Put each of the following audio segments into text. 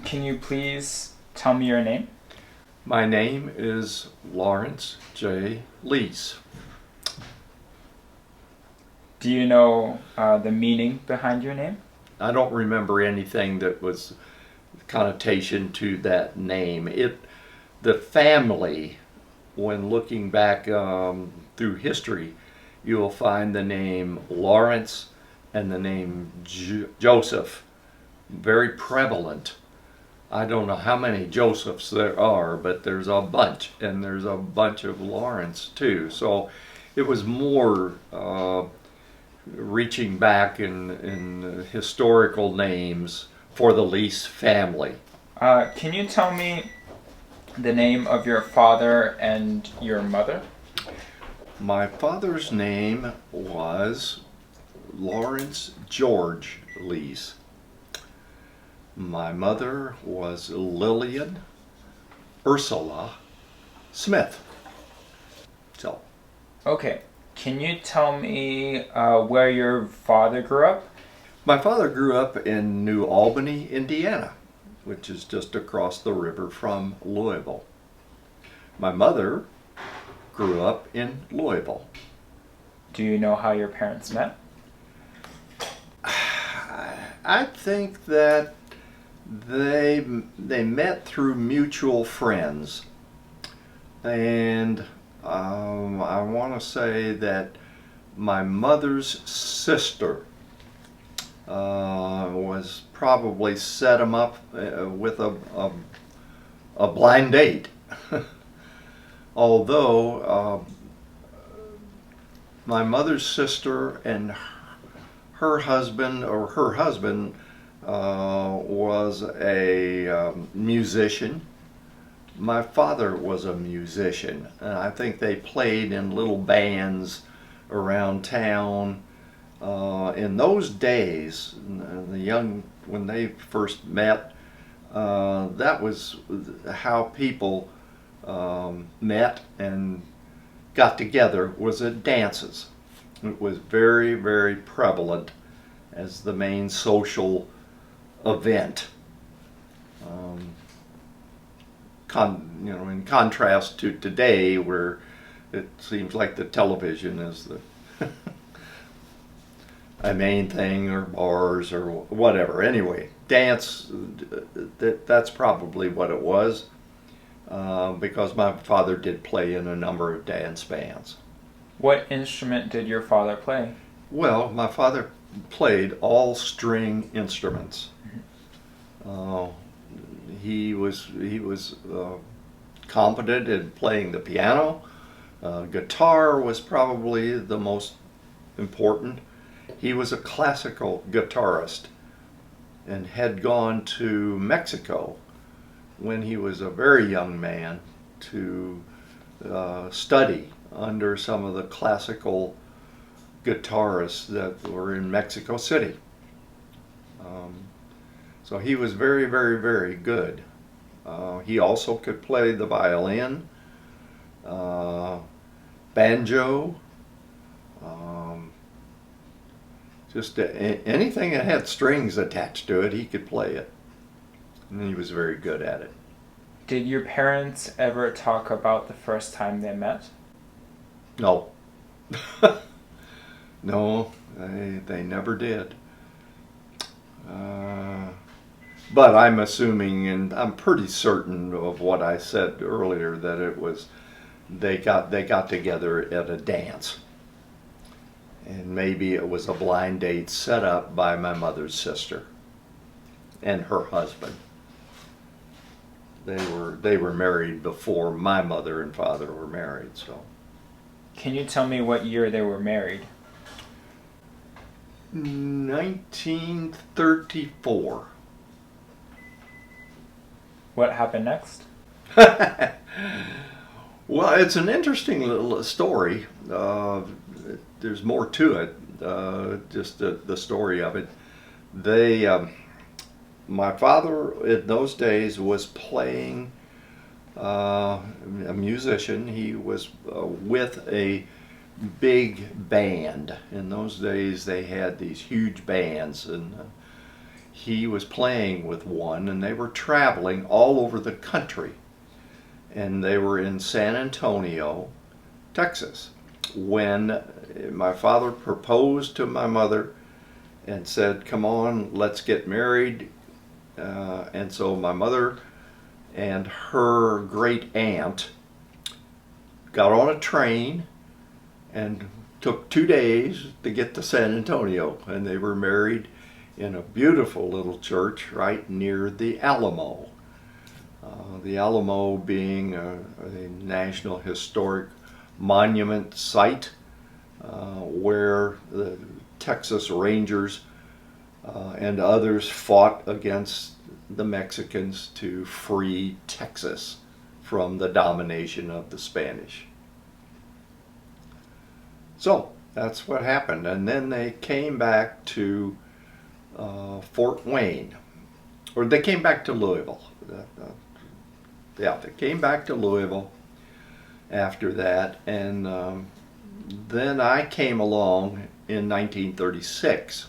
Can you please tell me your name? My name is Lawrence J. Leis. Do you know the meaning behind your name? I don't remember anything that was connotation to that name. The family, when looking back through history, you will find the name Lawrence and the name Joseph very prevalent. I don't know how many Josephs there are, but there's a bunch, and there's a bunch of Lawrence too. So it was more reaching back in historical names for the Leis family. Can you tell me the name of your father and your mother? My father's name was Lawrence George Leis. My mother was Lillian Ursula Smith. So, Okay. Can you tell me where your father grew up? my father grew up in New Albany, Indiana, which is just across the river from Louisville. My mother grew up in Louisville. Do you know how your parents met? I think that they met through mutual friends, and I want to say that my mother's sister was probably set him up with a blind date. Although my mother's sister and her husband was a musician. My father was a musician, and I think they played in little bands around town. In those days, when they first met, that was how people met and got together, was at dances. It was very, very prevalent as the main social event. In contrast to today, where it seems like the television is the a main thing, or bars or whatever. Anyway, dance, that's probably what it was, because my father did play in a number of dance bands. What instrument did your father play? Well, my father played all string instruments. Uh, he was competent in playing the piano. Guitar was probably the most important. He was a classical guitarist and had gone to Mexico when he was a very young man to study under some of the classical guitarists that were in Mexico City. So he was very, very, very good. He also could play the violin, banjo, just anything that had strings attached to it, he could play it. And he was very good at it. Did your parents ever talk about the first time they met? No. No, they never did. But I'm assuming, and I'm pretty certain of what I said earlier, that it was they got together at a dance, and maybe it was a blind date set up by my mother's sister and her husband. They were married before my mother and father were married. So, Can you tell me what year they were married? 1934. What happened next? Well, it's an interesting little story. There's more to it. Just the story of it. My father in those days was playing a musician. He was with a big band. In those days, they had these huge bands, and he was playing with one, and they were traveling all over the country. And they were in San Antonio, Texas, when my father proposed to my mother and said, "Come on, let's get married." And so my mother and her great aunt got on a train and took 2 days to get to San Antonio, and they were married in a beautiful little church right near the Alamo. The Alamo being a National Historic Monument site where the Texas Rangers and others fought against the Mexicans to free Texas from the domination of the Spanish. So that's what happened. And then they came back to Fort Wayne, or they came back to Louisville. They came back to Louisville after that, and then I came along in 1936,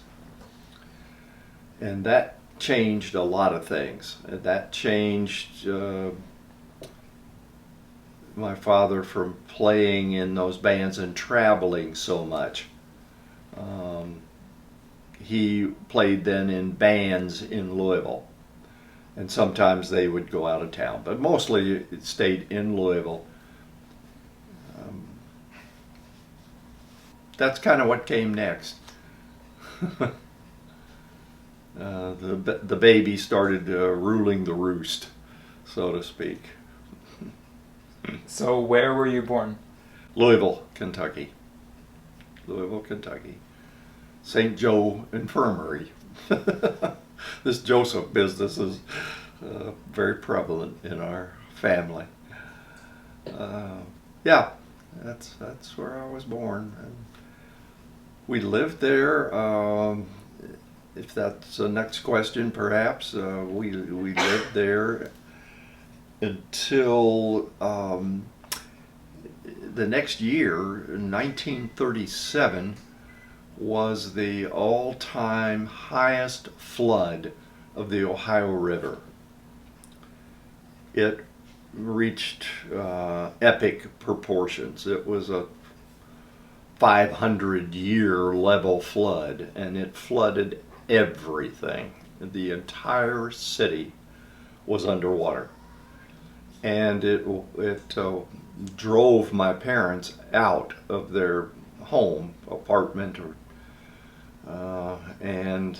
and that changed a lot of things. That changed my father from playing in those bands and traveling so much. He played then in bands in Louisville, and sometimes they would go out of town, but mostly it stayed in Louisville. That's kind of what came next. The baby started ruling the roost, so to speak. So where were you born? Louisville, Kentucky. Louisville, Kentucky. St. Joe Infirmary. This Joseph business is very prevalent in our family. Yeah, that's where I was born. And we lived there. If that's the next question, perhaps we lived there until the next year, in 1937, was the all-time highest flood of the Ohio River. It reached epic proportions. It was a 500-year level flood, and it flooded everything. The entire city was underwater, and it drove my parents out of their home, apartment, and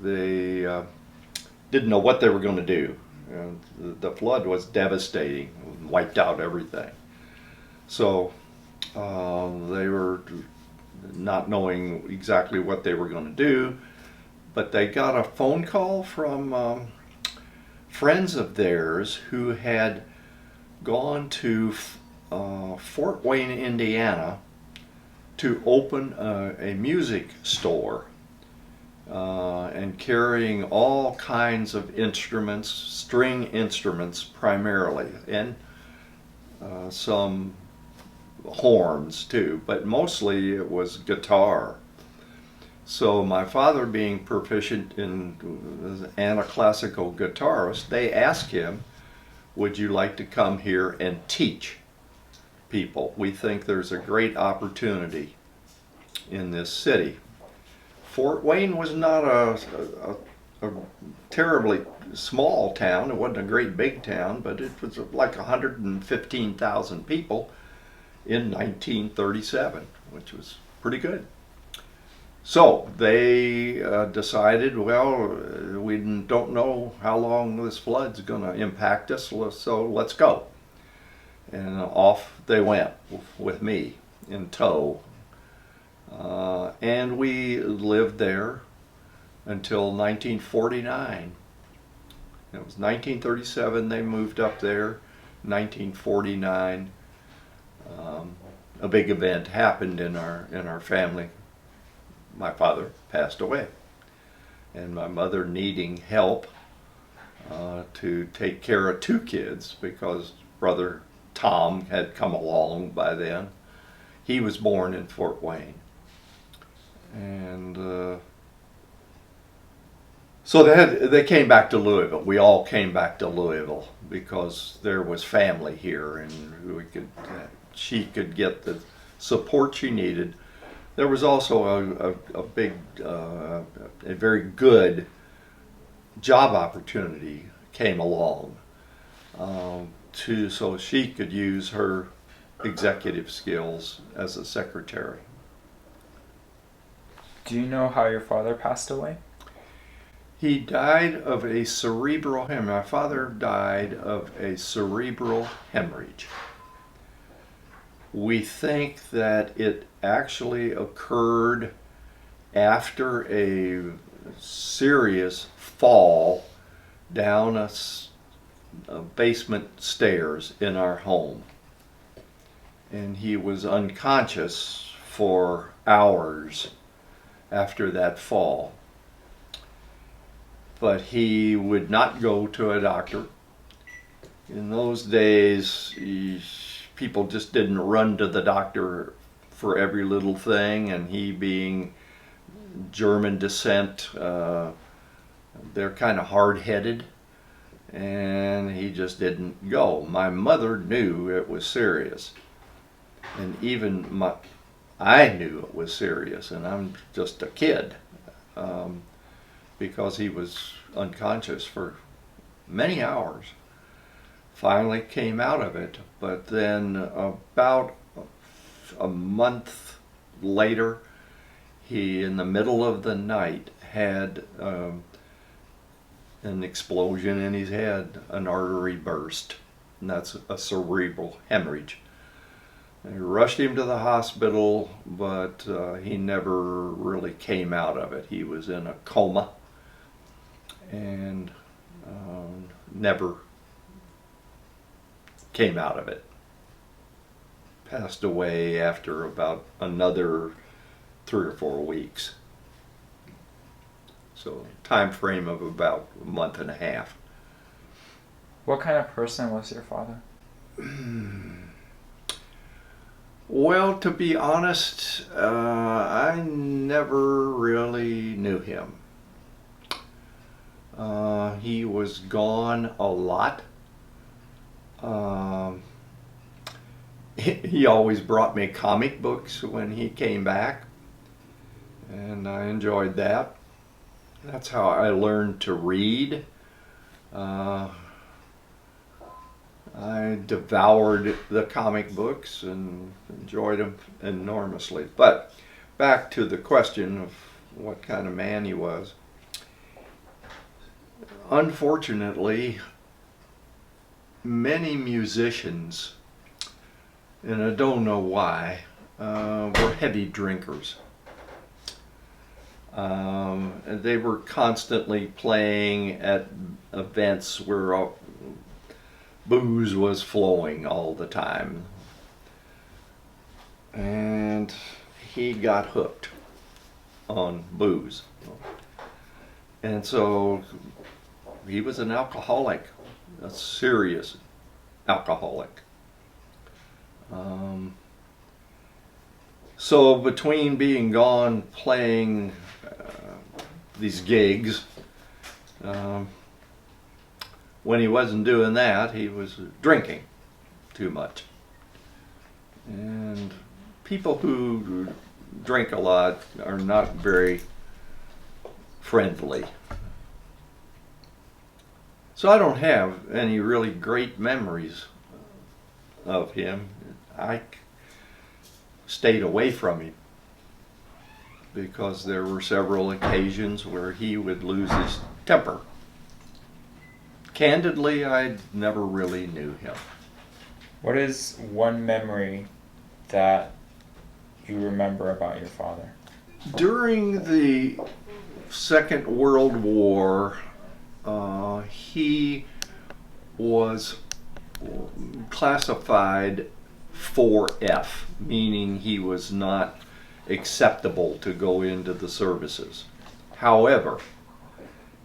they didn't know what they were going to do. The flood was devastating, wiped out everything. So they were not knowing exactly what they were going to do, but they got a phone call from friends of theirs who had gone to Fort Wayne, Indiana, to open a music store and carrying all kinds of instruments, string instruments primarily, and some horns too, but mostly it was guitar. So my father, being proficient and a classical guitarist, they asked him, "Would you like to come here and teach people? We think there's a great opportunity in this city." Fort Wayne was not a terribly small town. It wasn't a great big town, but it was like 115,000 people in 1937, which was pretty good. So they decided, well, we don't know how long this flood's going to impact us, so let's go. And off they went with me in tow. And we lived there until 1949. It was 1937 they moved up there. 1949, a big event happened in our family. My father passed away, and my mother, needing help to take care of 2 kids, because brother Tom had come along by then. He was born in Fort Wayne. And so So they came back to Louisville. We all came back to Louisville because there was family here, and she could get the support she needed. There was also a very good job opportunity came along, so she could use her executive skills as a secretary. Do you know how your father passed away? He died of a cerebral hemorrhage. My father died of a cerebral hemorrhage. We think that it actually occurred after a serious fall down a basement stairs in our home. And he was unconscious for hours after that fall. But he would not go to a doctor. In those days, people just didn't run to the doctor for every little thing, and he being German descent, they're kind of hard-headed, and he just didn't go. My mother knew it was serious, and even I knew it was serious, and I'm just a kid. Because he was unconscious for many hours. Finally came out of it, but then about a month later, he, in the middle of the night, had an explosion in his head, an artery burst, and that's a cerebral hemorrhage. They rushed him to the hospital, but he never really came out of it. He was in a coma and never came out of it. Passed away after about another 3 or 4 weeks. So time frame of about a month and a half. What kind of person was your father? Well, to be honest, I never really knew him. He was gone a lot. He always brought me comic books when he came back, and I enjoyed that. That's how I learned to read. I devoured the comic books and enjoyed them enormously. But back to the question of what kind of man he was. Unfortunately, many musicians, and I don't know why, were heavy drinkers. They were constantly playing at events where booze was flowing all the time. And he got hooked on booze. And so he was an alcoholic, a serious alcoholic. So between being gone playing these gigs, when he wasn't doing that, he was drinking too much. And people who drink a lot are not very friendly. So I don't have any really great memories of him. I stayed away from him because there were several occasions where he would lose his temper. Candidly, I never really knew him. What is one memory that you remember about your father? During the Second World War, he was classified 4F, meaning he was not acceptable to go into the services. However,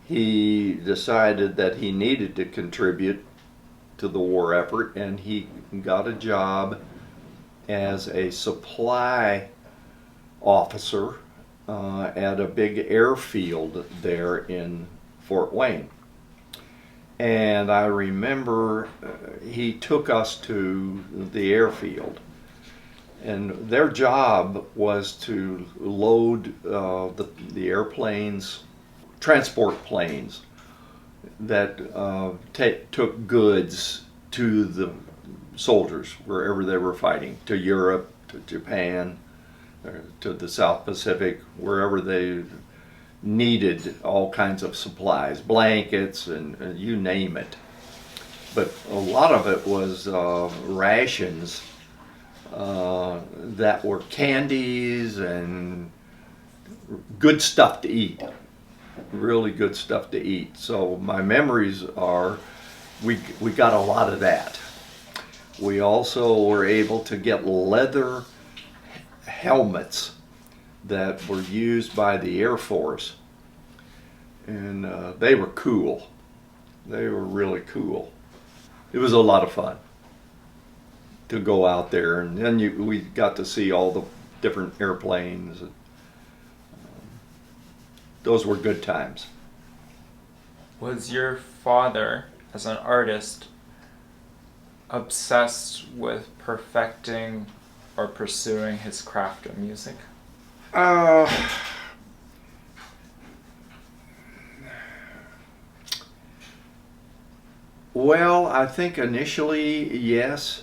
he decided that he needed to contribute to the war effort, and he got a job as a supply officer at a big airfield there in Fort Wayne. And I remember he took us to the airfield. And their job was to load the airplanes, transport planes that took goods to the soldiers wherever they were fighting, to Europe, to Japan, to the South Pacific, wherever they needed all kinds of supplies, blankets, and you name it. But a lot of it was rations that were candies and good stuff to eat, really good stuff to eat. So my memories are we got a lot of that. We also were able to get leather helmets that were used by the Air Force, and they were cool. They were really cool. It was a lot of fun to go out there, and then we got to see all the different airplanes. Those were good times. Was your father, as an artist, obsessed with perfecting or pursuing his craft of music? Well, I think initially, yes.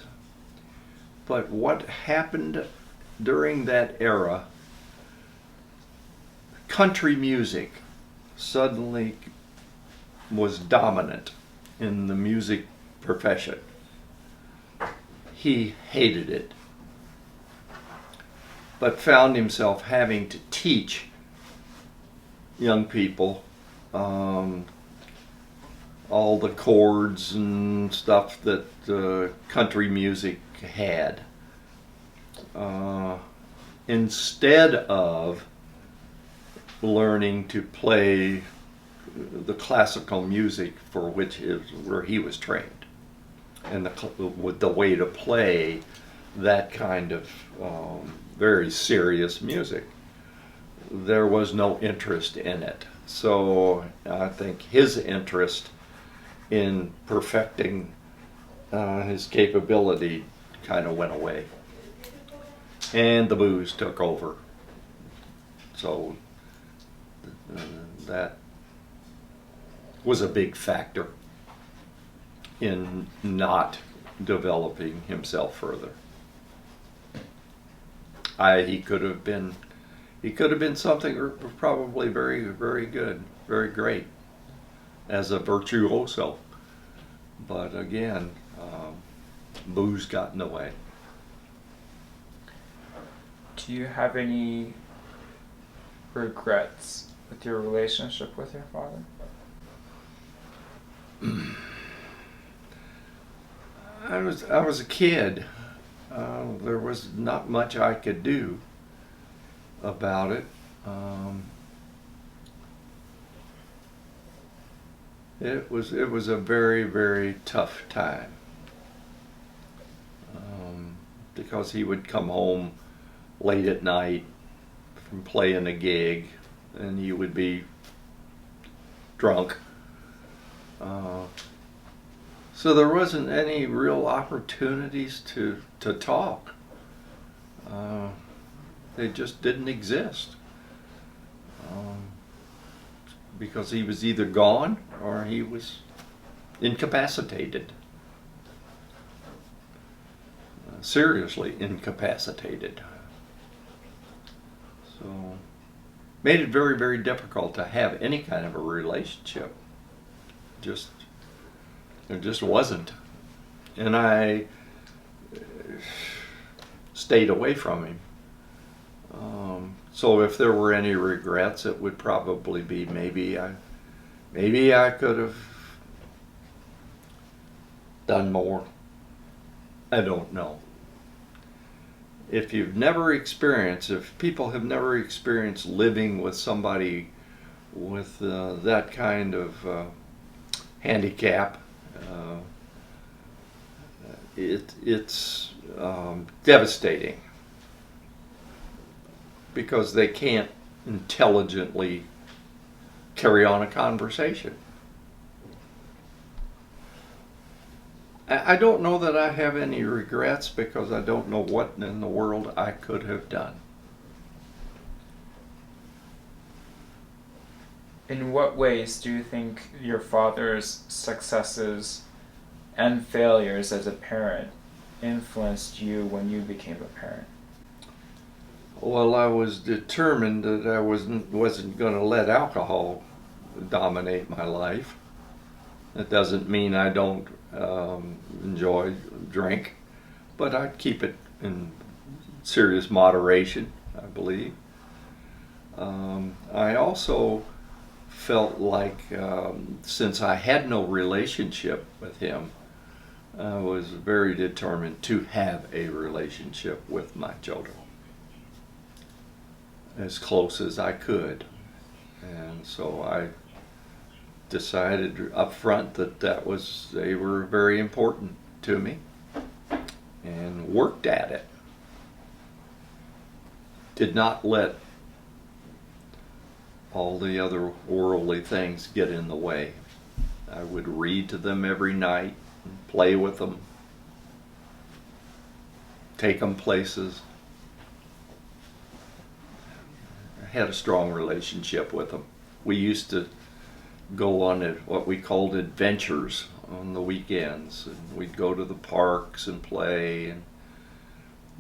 But what happened during that era, country music suddenly was dominant in the music profession. He hated it, but found himself having to teach young people all the chords and stuff that country music had, instead of learning to play the classical music for where he was trained, and with the way to play that kind of very serious music. There was no interest in it. So I think his interest in perfecting his capability kind of went away. And the booze took over. So that was a big factor in not developing himself further. He could have been something probably very, very good, very great as a virtuoso. But again, booze got in the way. Do you have any regrets with your relationship with your father? I was a kid. There was not much I could do about it. It was a very, very tough time, because he would come home late at night from playing a gig, and he would be drunk. So there wasn't any real opportunities to talk. They just didn't exist. Because he was either gone or he was incapacitated. Seriously incapacitated. So made it very, very difficult to have any kind of a relationship. There just wasn't. And I stayed away from him. So if there were any regrets, it would probably be maybe I could have done more. I don't know. If people have never experienced living with somebody with that kind of handicap, it's devastating, because they can't intelligently carry on a conversation. I don't know that I have any regrets because I don't know what in the world I could have done. In what ways do you think your father's successes and failures as a parent influenced you when you became a parent? Well, I was determined that I wasn't going to let alcohol dominate my life. That doesn't mean I don't enjoy drink, but I'd keep it in serious moderation, I believe. I also felt like since I had no relationship with him, I was very determined to have a relationship with my children, as close as I could. And so I decided up front that they were very important to me, and worked at it. Did not let all the other worldly things get in the way. I would read to them every night, play with them, take them places. I had a strong relationship with them. We used to go on what we called adventures on the weekends, and we'd go to the parks and play, and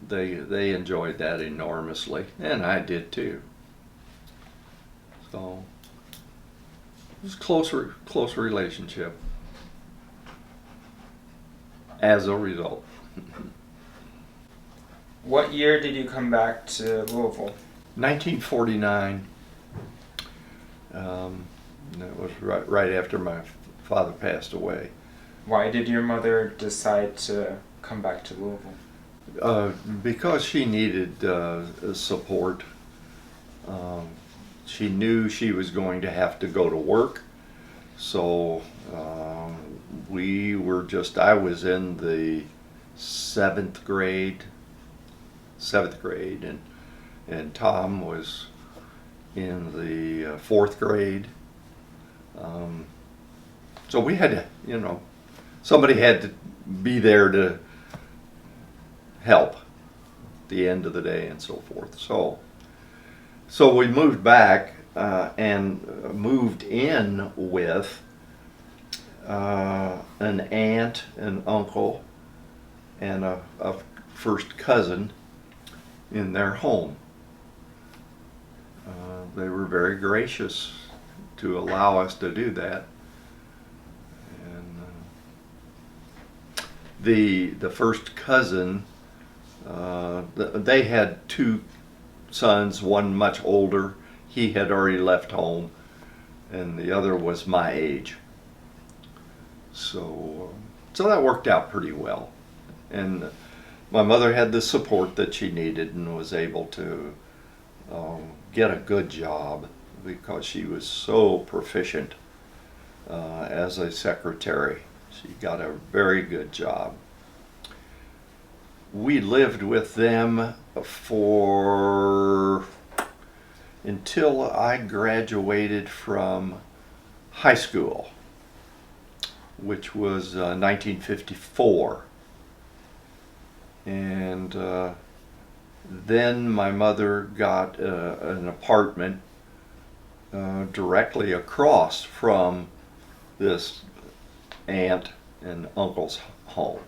they enjoyed that enormously, and I did too. So it was close relationship as a result. What year did you come back to Louisville? 1949. That was right after my father passed away. Why did your mother decide to come back to Louisville? Because she needed support. She knew she was going to have to go to work, so I was in the seventh grade, and Tom was in the fourth grade. So we had to, somebody had to be there to help at the end of the day and so forth. So we moved back and moved in with an aunt and uncle and a first cousin in their home. They were very gracious to allow us to do that. And the first cousin, they had two sons, one much older. He had already left home, and the other was my age. So that worked out pretty well. And my mother had the support that she needed and was able to get a good job because she was so proficient as a secretary. She got a very good job. We lived with them until I graduated from high school, which was 1954. And then my mother got an apartment directly across from this aunt and uncle's home.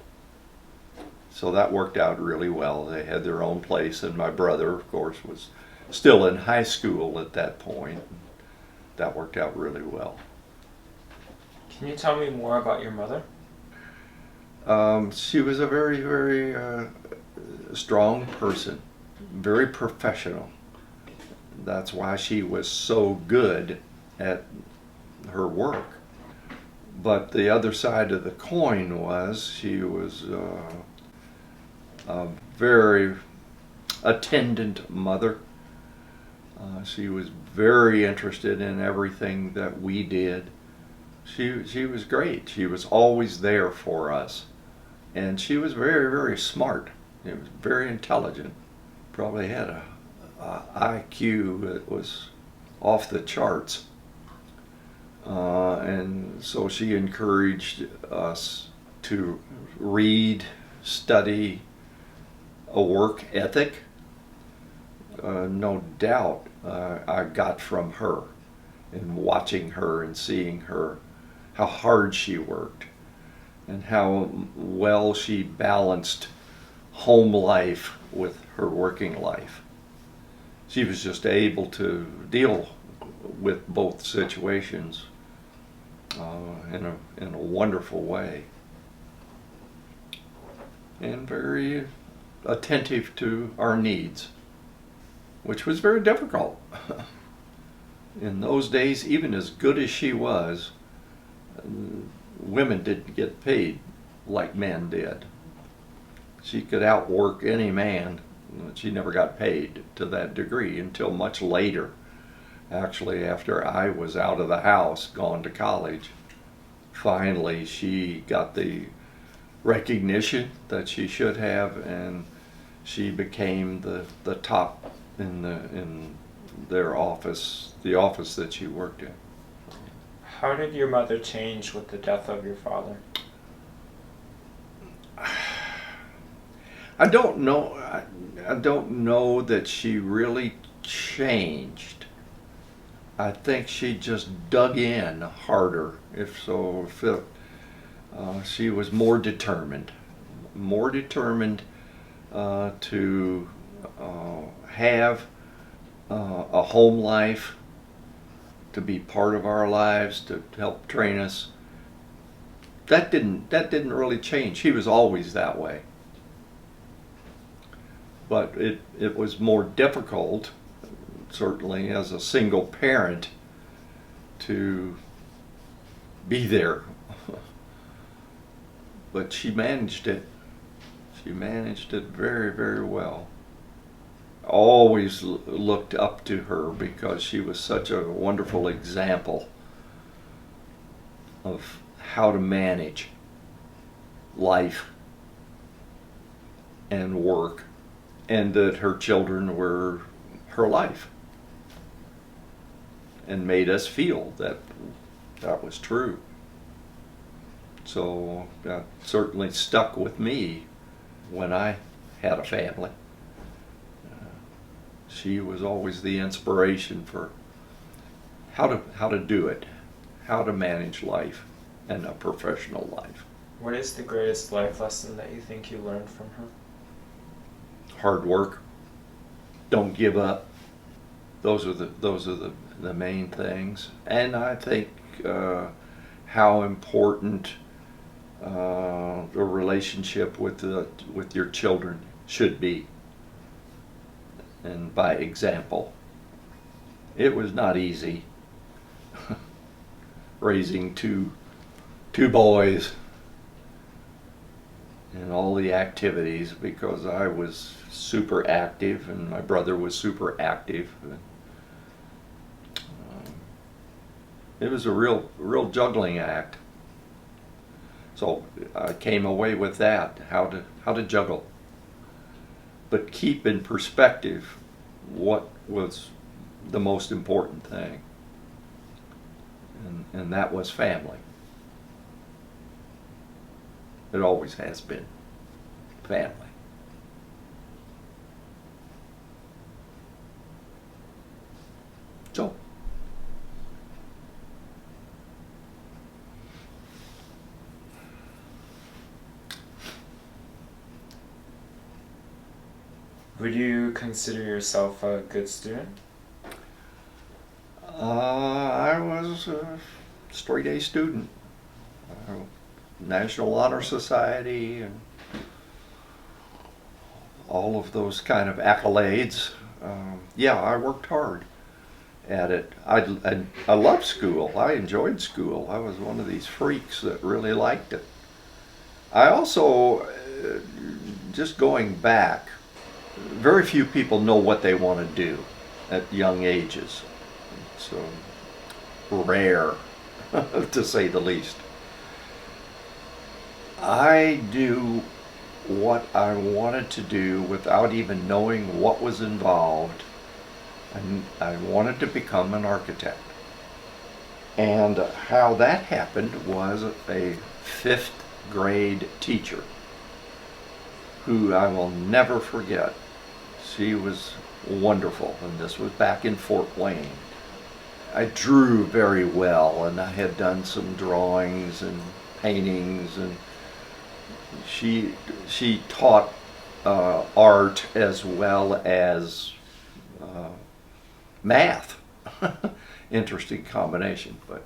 So that worked out really well. They had their own place, and my brother, of course, was still in high school at that point. That worked out really well. Can you tell me more about your mother? She was a very, very strong person, very professional. That's why she was so good at her work. But the other side of the coin was she was a very attendant mother. She was very interested in everything that we did. She was great. She was always there for us. And she was very, very smart. She was very intelligent. Probably had a IQ that was off the charts. And so she encouraged us to read, study, a work ethic. No doubt I got from her, in watching her and seeing her, how hard she worked and how well she balanced home life with her working life. She was just able to deal with both situations in a wonderful way, and very attentive to our needs, which was very difficult. In those days, even as good as she was, women didn't get paid like men did. She could outwork any man. She never got paid to that degree until much later. Actually, after I was out of the house, gone to college, finally she got the recognition that she should have, and she became the top in their office, the office that she worked in. How did your mother change with the death of your father? I don't know. I don't know that she really changed. I think she just dug in harder. She was more determined to have a home life, to be part of our lives, to help train us. That didn't really change. She was always that way. But it was more difficult, certainly as a single parent, to be there. But she managed it. She managed it very, very well. Always looked up to her because she was such a wonderful example of how to manage life and work, and that her children were her life, and made us feel that that was true. So that certainly stuck with me when I had a family. She was always the inspiration for how to do it, how to manage life and a professional life. What is the greatest life lesson that you think you learned from her? Hard work. Don't give up. Those are the main things. And I think how important the relationship with your children should be, and by example. It was not easy raising two boys and all the activities, because I was super active and my brother was super active. It was a real juggling act. So I came away with that, how to juggle, but keep in perspective what was the most important thing, and that was family. It always has been family. So would you consider yourself a good student? I was a straight A student. National Honor Society and all of those kind of accolades. Yeah, I worked hard at it. I loved school. I enjoyed school. I was one of these freaks that really liked it. I also, just going back, very few people know what they want to do at young ages. It's rare, to say the least. I do what I wanted to do without even knowing what was involved. And I wanted to become an architect. And how that happened was a fifth grade teacher who I will never forget. She was wonderful, and this was back in Fort Wayne. I drew very well, and I had done some drawings and paintings, and she taught art as well as math. Interesting combination. But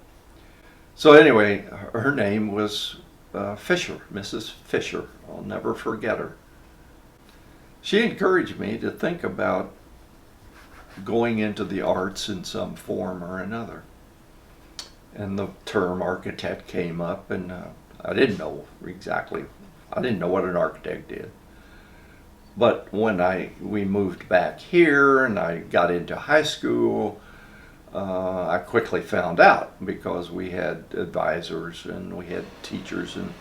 so anyway, her name was Fisher, Mrs. Fisher. I'll never forget her. She encouraged me to think about going into the arts in some form or another. And the term architect came up, and I didn't know what an architect did. But when we moved back here and I got into high school, I quickly found out, because we had advisors and we had teachers, and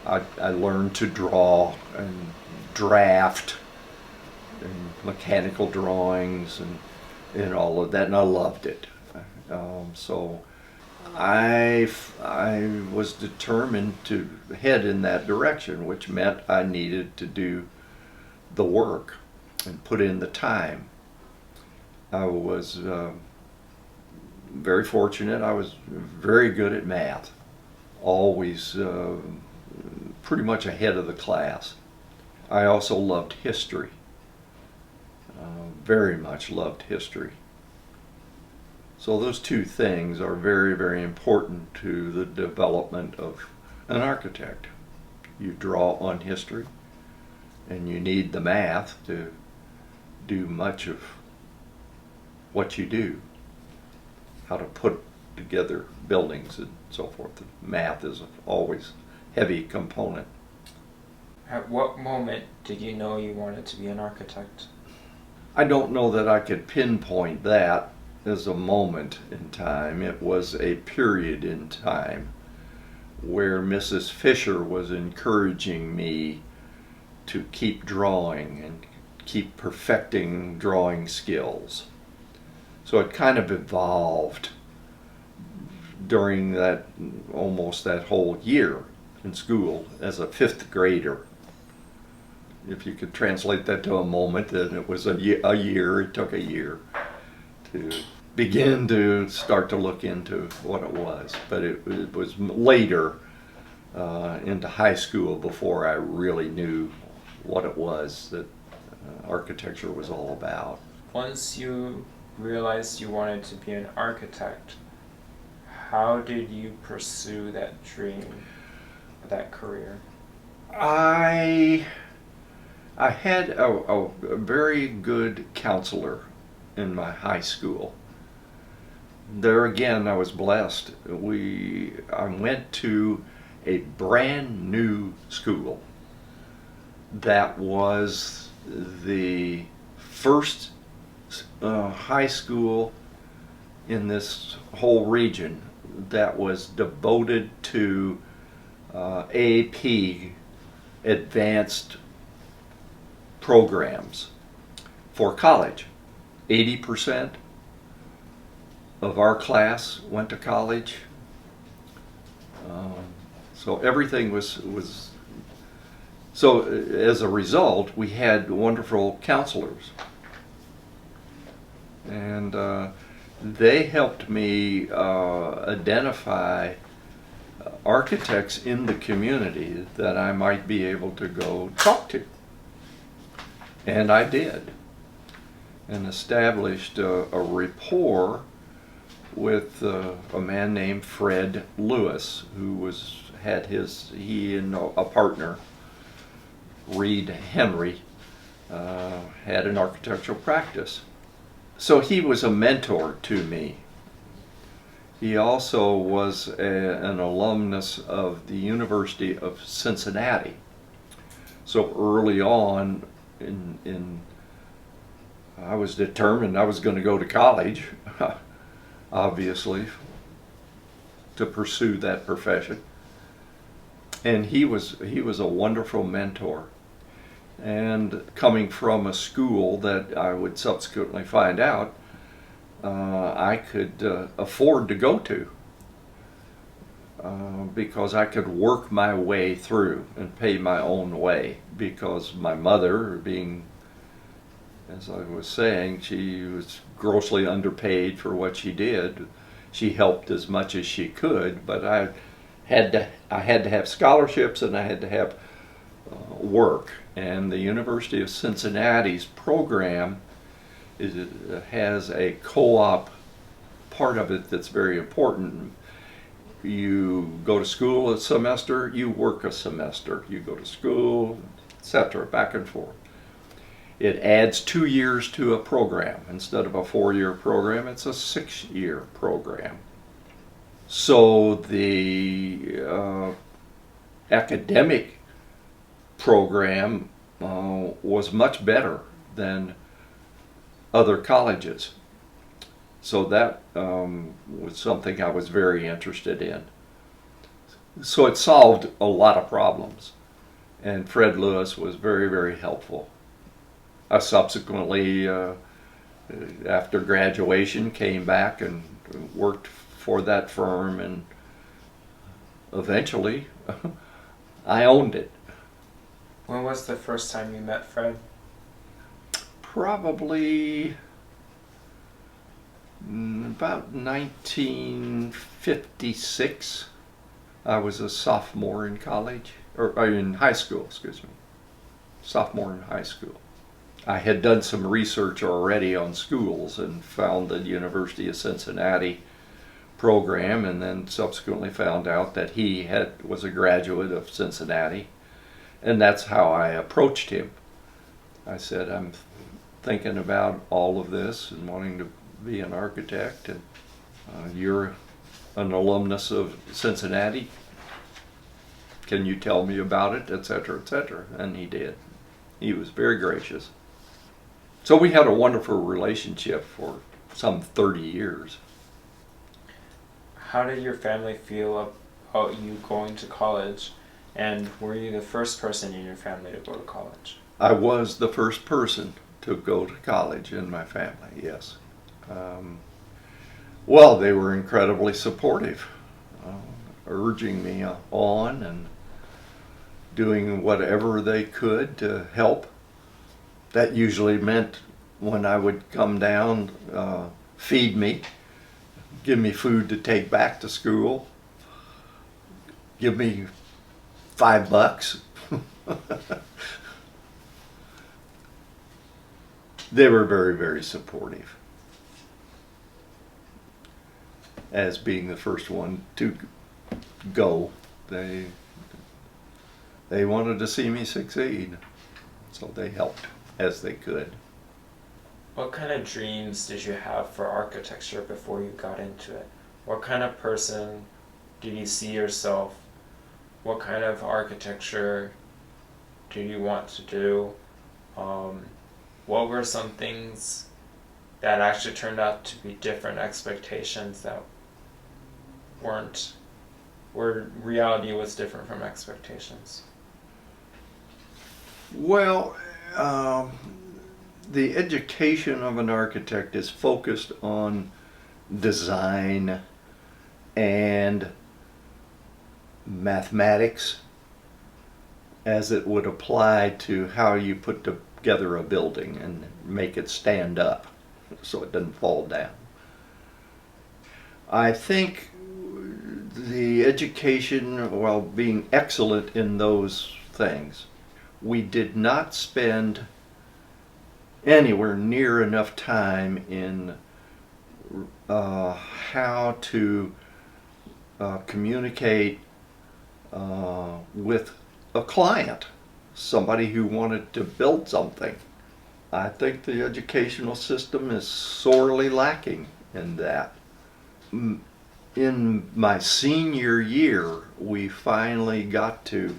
I learned to draw and draft and mechanical drawings and all of that, and I loved it. So I was determined to head in that direction, which meant I needed to do the work and put in the time. I was very fortunate. I was very good at math, always pretty much ahead of the class. I also loved history, very much loved history. So those two things are very, very important to the development of an architect. You draw on history, and you need the math to do much of what you do, how to put together buildings and so forth. Math is always a heavy component. At what moment did you know you wanted to be an architect? I don't know that I could pinpoint that as a moment in time. It was a period in time where Mrs. Fisher was encouraging me to keep drawing and keep perfecting drawing skills. So it kind of evolved during almost that whole year in school as a fifth grader. If you could translate that to a moment, then it was a year. It took a year to begin to start to look into what it was. But it was later into high school before I really knew what it was that architecture was all about. Once you realized you wanted to be an architect, how did you pursue that dream, that career? I had a very good counselor in my high school. There again, I was blessed. I went to a brand new school that was the first high school in this whole region that was devoted to AP advanced programs for college. 80% of our class went to college. So everything was so as a result, we had wonderful counselors, and they helped me identify architects in the community that I might be able to go talk to. And I did, and established a rapport with a man named Fred Lewis, who he and a partner, Reed Henry, had an architectural practice. So he was a mentor to me. He also was an alumnus of the University of Cincinnati. So early on, I was determined I was going to go to college, obviously, to pursue that profession. And he was a wonderful mentor. And coming from a school that I would subsequently find out I could afford to go to, because I could work my way through and pay my own way, because my mother, being, as I was saying, she was grossly underpaid for what she did. She helped as much as she could, but I had to have scholarships, and I had to have work. And the University of Cincinnati's program has a co-op part of it that's very important. You go to school a semester, you work a semester. You go to school, etc., back and forth. It adds 2 years to a program. Instead of a 4-year program, it's a 6-year program. So the academic program was much better than other colleges. So that was something I was very interested in. So it solved a lot of problems. And Fred Lewis was very, very helpful. I subsequently, after graduation, came back and worked for that firm, and eventually I owned it. When was the first time you met Fred? Probably about 1956. I was a sophomore in college, or in high school, excuse me. Sophomore in high school. I had done some research already on schools and found the University of Cincinnati program, and then subsequently found out that he was a graduate of Cincinnati, and that's how I approached him. I said, I'm thinking about all of this and wanting to be an architect, and you're an alumnus of Cincinnati. Can you tell me about it, etc., etc.? And he did. He was very gracious. So we had a wonderful relationship for some 30 years. How did your family feel about you going to college, and were you the first person in your family to go to college? I was the first person to go to college in my family, yes. Well, they were incredibly supportive, urging me on and doing whatever they could to help. That usually meant when I would come down, feed me, give me food to take back to school, give me $5. They were very, very supportive. As being the first one to go, they wanted to see me succeed, so they helped as they could. What kind of dreams did you have for architecture before you got into it? What kind of person did you see yourself? What kind of architecture do you want to do? What were some things that actually turned out to be different expectations that weren't, where reality was different from expectations? Well, the education of an architect is focused on design and mathematics as it would apply to how you put together a building and make it stand up so it doesn't fall down. I think the education, while being excellent in those things, we did not spend anywhere near enough time in how to communicate with a client, somebody who wanted to build something. I think the educational system is sorely lacking in that. In my senior year, we finally got to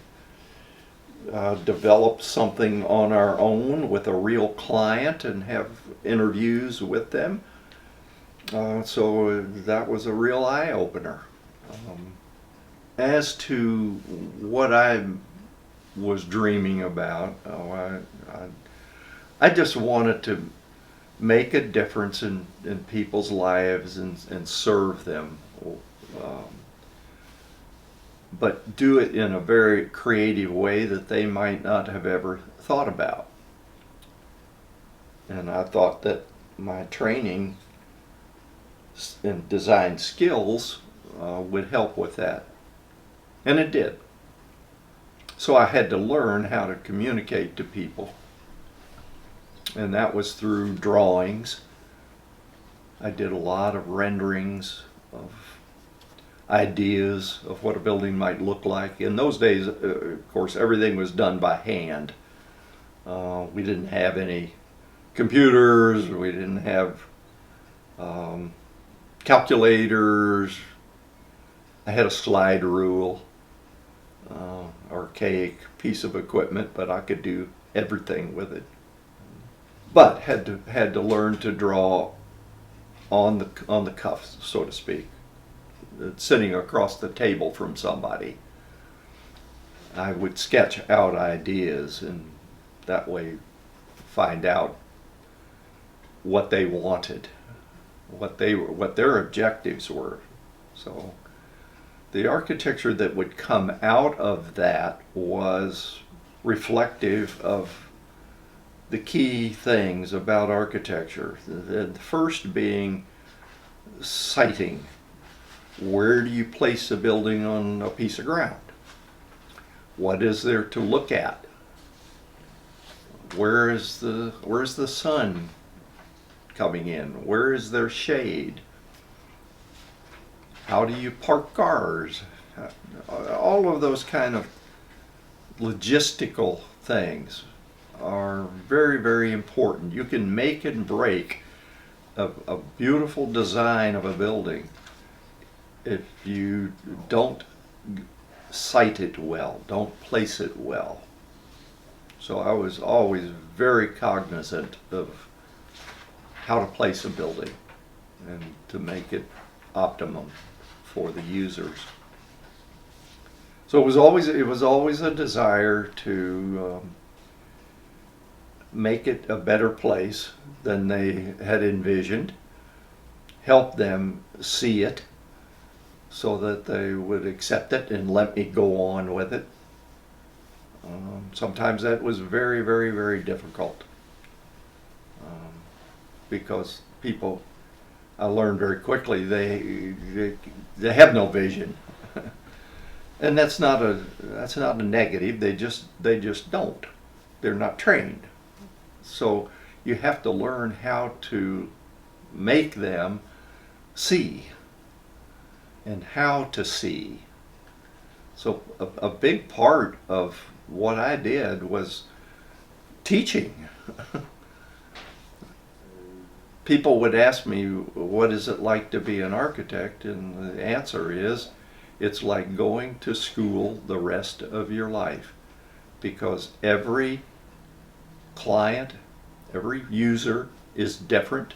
develop something on our own with a real client and have interviews with them. So that was a real eye-opener. As to what I was dreaming about, I just wanted make a difference in people's lives and serve them. Um, but do it in a very creative way that they might not have ever thought about. And I thought that my training and design skills would help with that. And it did. So I had to learn how to communicate to people. And that was through drawings. I did a lot of renderings of ideas of what a building might look like. In those days, of course, everything was done by hand. We didn't have any computers, we didn't have calculators. I had a slide rule, archaic piece of equipment, but I could do everything with it. But had to learn to draw on the cuff, so to speak, sitting across the table from somebody. I would sketch out ideas and that way find out what they wanted, what their objectives were. So the architecture that would come out of that was reflective of the key things about architecture. The first being siting. Where do you place a building on a piece of ground? What is there to look at? Where's the sun coming in? Where is there shade? How do you park cars? All of those kind of logistical things are very, very important. You can make and break a beautiful design of a building if you don't site it well, don't place it well. So I was always very cognizant of how to place a building and to make it optimum for the users. So it was always a desire to make it a better place than they had envisioned, help them see it so that they would accept it and let me go on with it. Sometimes that was very, very, very difficult because people, I learned very quickly, they have no vision. And that's not a negative. They just don't. They're not trained. So you have to learn how to make them see and how to see. So a big part of what I did was teaching. People would ask me, what is it like to be an architect? And the answer is, it's like going to school the rest of your life, because every client, every user is different.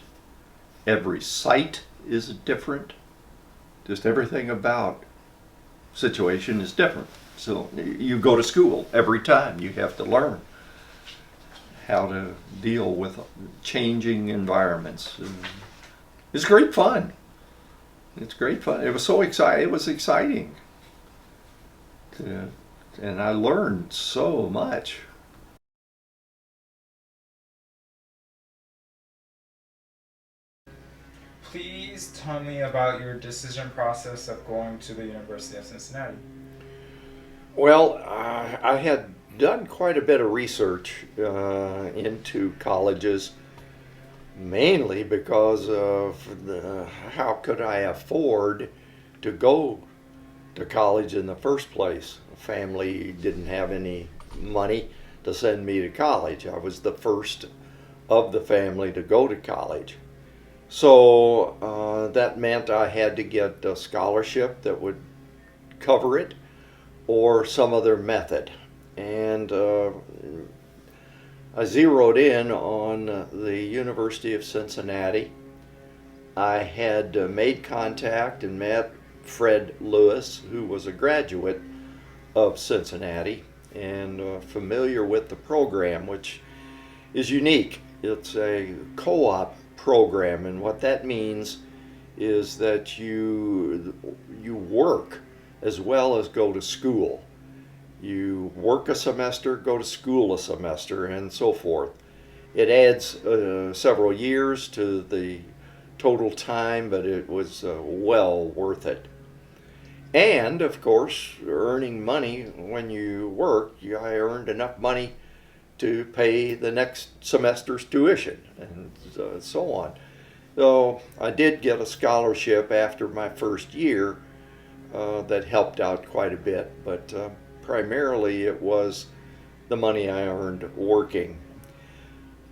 Every site is different. Just everything about situation is different. So you go to school every time. You have to learn how to deal with changing environments. It's great fun. It's great fun. It was so exciting. It was exciting. And I learned so much. Please tell me about your decision process of going to the University of Cincinnati. Well, I had done quite a bit of research into colleges, mainly because of how could I afford to go to college in the first place. The family didn't have any money to send me to college. I was the first of the family to go to college. So that meant I had to get a scholarship that would cover it or some other method. And I zeroed in on the University of Cincinnati. I had made contact and met Fred Lewis, who was a graduate of Cincinnati and familiar with the program, which is unique. It's a co-op program, and what that means is that you work as well as go to school. You work a semester, go to school a semester, and so forth. It adds several years to the total time, but it was well worth it. And of course, earning money when you work, I earned enough money to pay the next semester's tuition and so on. So I did get a scholarship after my first year that helped out quite a bit, but primarily it was the money I earned working.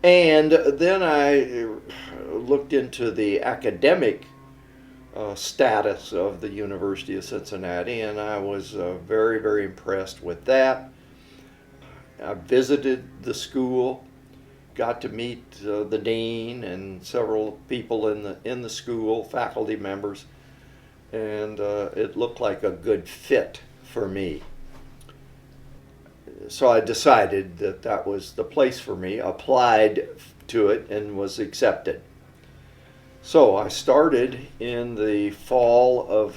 And then I looked into the academic status of the University of Cincinnati, and I was very, very impressed with that. I visited the school, got to meet the dean and several people in the school, faculty members, and it looked like a good fit for me. So I decided that that was the place for me, applied to it, and was accepted. So I started in the fall of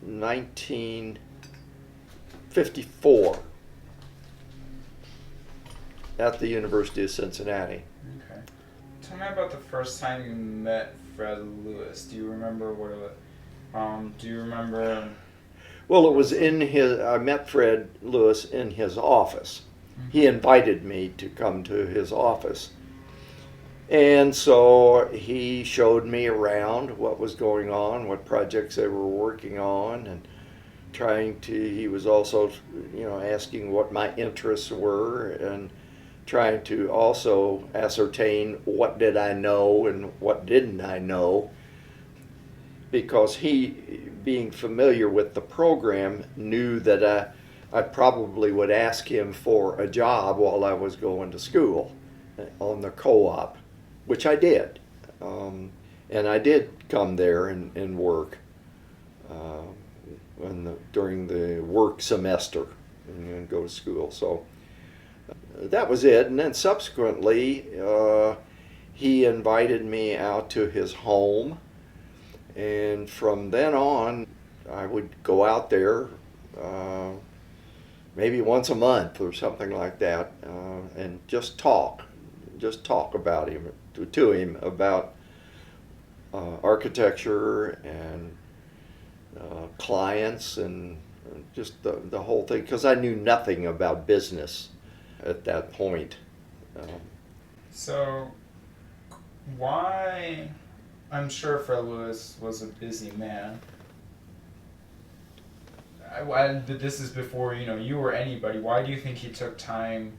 1954 at the University of Cincinnati. Okay. Tell me about the first time you met Fred Lewis. Do you remember what it was? Do you remember? Well, it was I met Fred Lewis in his office. He invited me to come to his office. And so he showed me around what was going on, what projects they were working on, and he was also, asking what my interests were and trying to also ascertain what did I know and what didn't I know, because he, being familiar with the program, knew that I probably would ask him for a job while I was going to school on the co-op, which I did. And I did come there and work during the work semester and go to school. So that was it. And then subsequently, he invited me out to his home. And from then on, I would go out there maybe once a month or something like that, and just talk about him to him about architecture and clients and just the whole thing, because I knew nothing about business at that point. So, why? I'm sure Fred Lewis was a busy man. This is before you were anybody. Why do you think he took time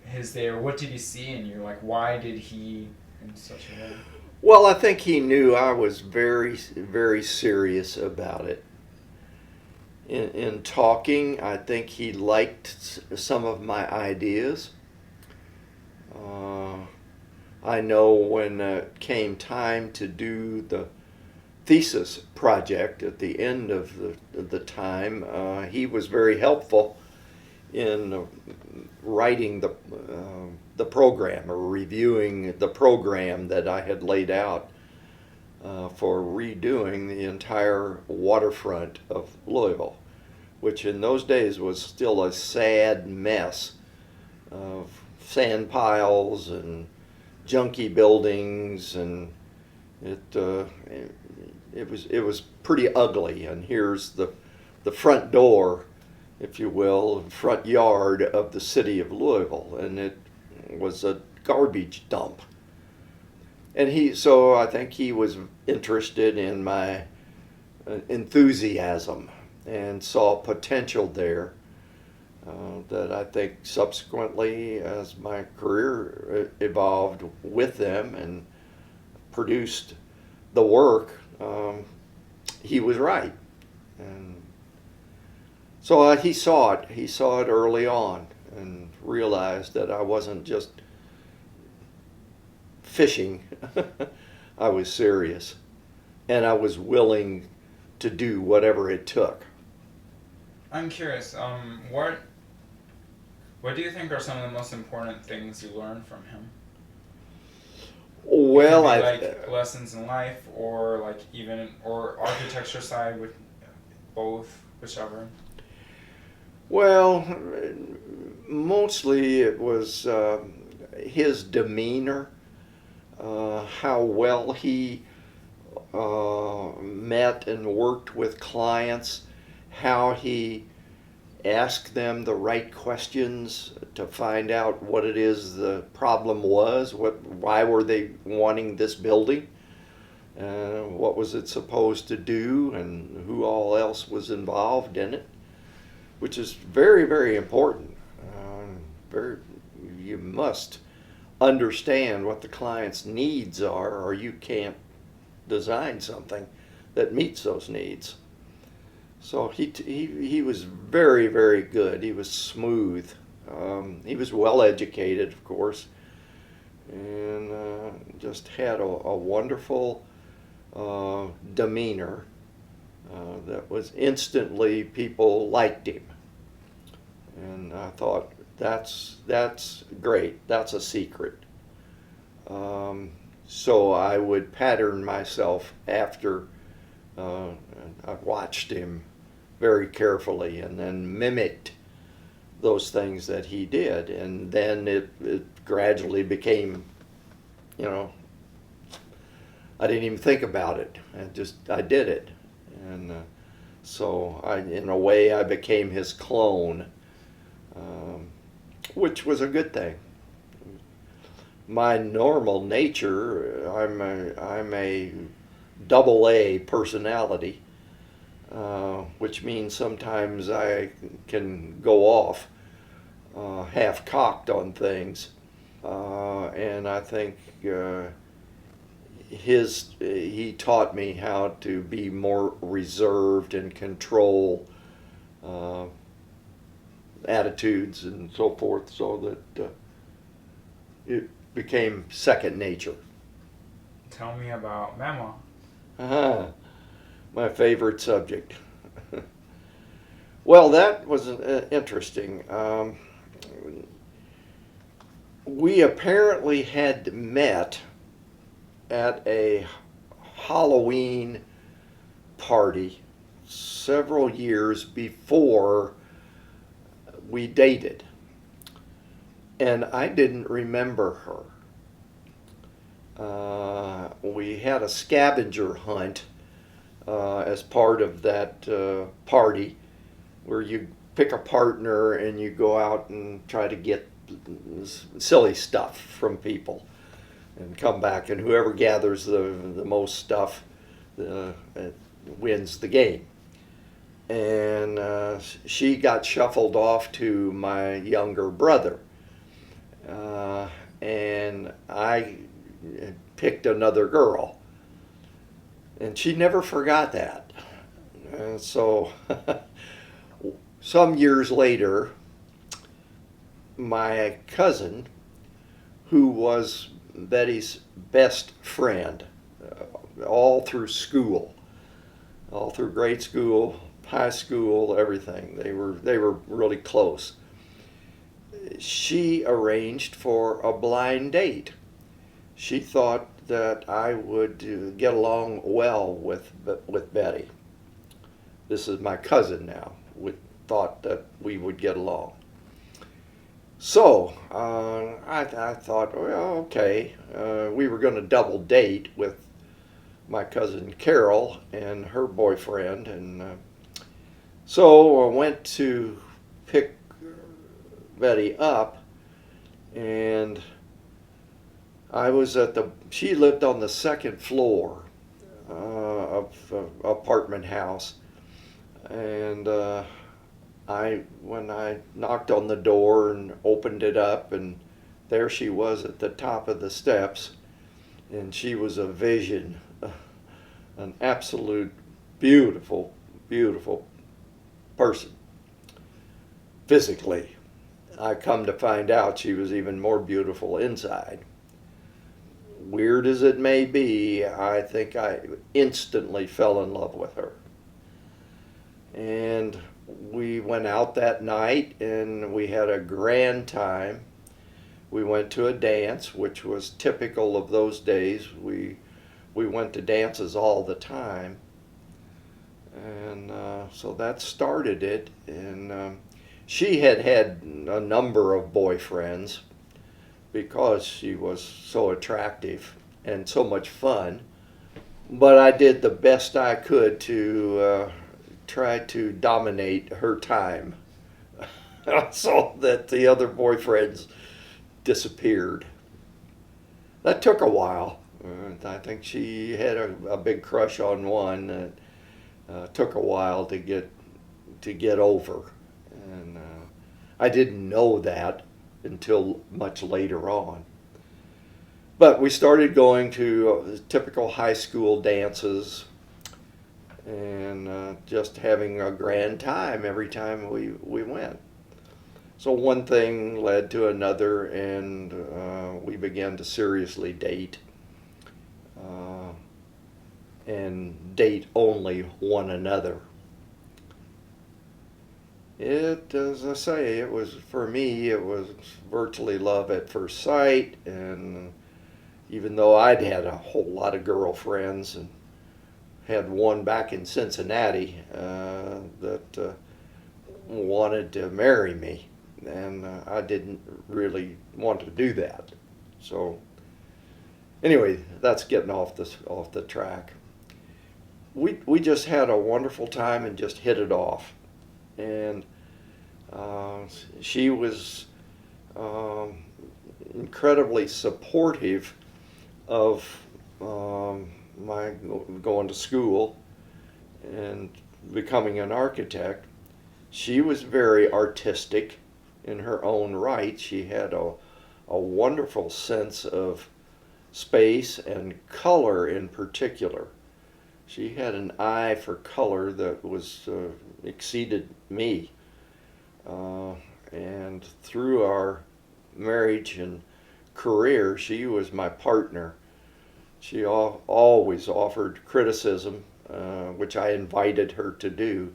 his day, or what did he see in you? Like, why did he in such a way? Well, I think he knew I was very, very serious about it. In talking, I think he liked some of my ideas. I know when it came time to do the thesis project at the end of the time, he was very helpful in writing the program or reviewing the program that I had laid out for redoing the entire waterfront of Louisville, which in those days was still a sad mess of sand piles and junky buildings, and it was pretty ugly. And here's the front door, if you will, front yard of the city of Louisville, and it was a garbage dump. And so I think he was interested in my enthusiasm and saw potential there that I think subsequently, as my career evolved with them and produced the work, he was right. And so he saw it. He saw it early on and realized that I wasn't just fishing. I was serious, and I was willing to do whatever it took. I'm curious. What do you think are some of the most important things you learned from him? Well, it could be like lessons in life, or like even or architecture side with both, whichever. well, mostly it was his demeanor, how well he met and worked with clients, how he asked them the right questions to find out what it is the problem was, why were they wanting this building, what was it supposed to do, and who all else was involved in it, which is very, very important. Very, you must understand what the client's needs are, or you can't design something that meets those needs. So he was very, very good. He was smooth. He was well educated, of course, and just had a wonderful demeanor that was instantly, people liked him. And I thought, that's great. That's a secret. So I would pattern myself after I watched him very carefully and then mimicked those things that he did. And then it gradually became, you know, I didn't even think about it. I did it. And so in a way, I became his clone, which was a good thing. My normal nature, I'm a double A personality, which means sometimes I can go off half cocked on things, and I think he taught me how to be more reserved and control attitudes and so forth, so that it became second nature. Tell me about Mama. My favorite subject. Well, that was interesting. We apparently had met at a Halloween party several years before we dated, and I didn't remember her. We had a scavenger hunt as part of that party, where you pick a partner and you go out and try to get silly stuff from people and come back, and whoever gathers the most stuff wins the game. And she got shuffled off to my younger brother, and I picked another girl, and she never forgot that. And so some years later, my cousin, who was Betty's best friend all through school, all through grade school, high school, everything, they were really close. She arranged for a blind date. She thought that I would get along well with Betty. This is my cousin now. We thought that we would get along. So I thought, well, okay. We were going to double date with my cousin Carol and her boyfriend, and so I went to pick Betty up, and I was she lived on the second floor of an apartment house, and when I knocked on the door and opened it up, and there she was at the top of the steps, and she was a vision, an absolute beautiful, beautiful person. Physically, I come to find out she was even more beautiful inside. Weird as it may be, I think I instantly fell in love with her. And we went out that night and we had a grand time. We went to a dance, which was typical of those days. We went to dances all the time. And so that started it. And she had had a number of boyfriends because she was so attractive and so much fun. But I did the best I could to try to dominate her time so that the other boyfriends disappeared. That took a while. I think she had a big crush on one that took a while to get over. And I didn't know that until much later on. But we started going to typical high school dances and just having a grand time every time we went. So one thing led to another, and we began to seriously date and date only one another. As I say, it was, for me, it was virtually love at first sight. And even though I'd had a whole lot of girlfriends and had one back in Cincinnati that wanted to marry me, and I didn't really want to do that. So anyway, that's getting off the track. We just had a wonderful time and just hit it off. And she was incredibly supportive of my going to school and becoming an architect. She was very artistic in her own right. She had a wonderful sense of space and color in particular. She had an eye for color that was exceeded me. And through our marriage and career, she was my partner. She always offered criticism, which I invited her to do.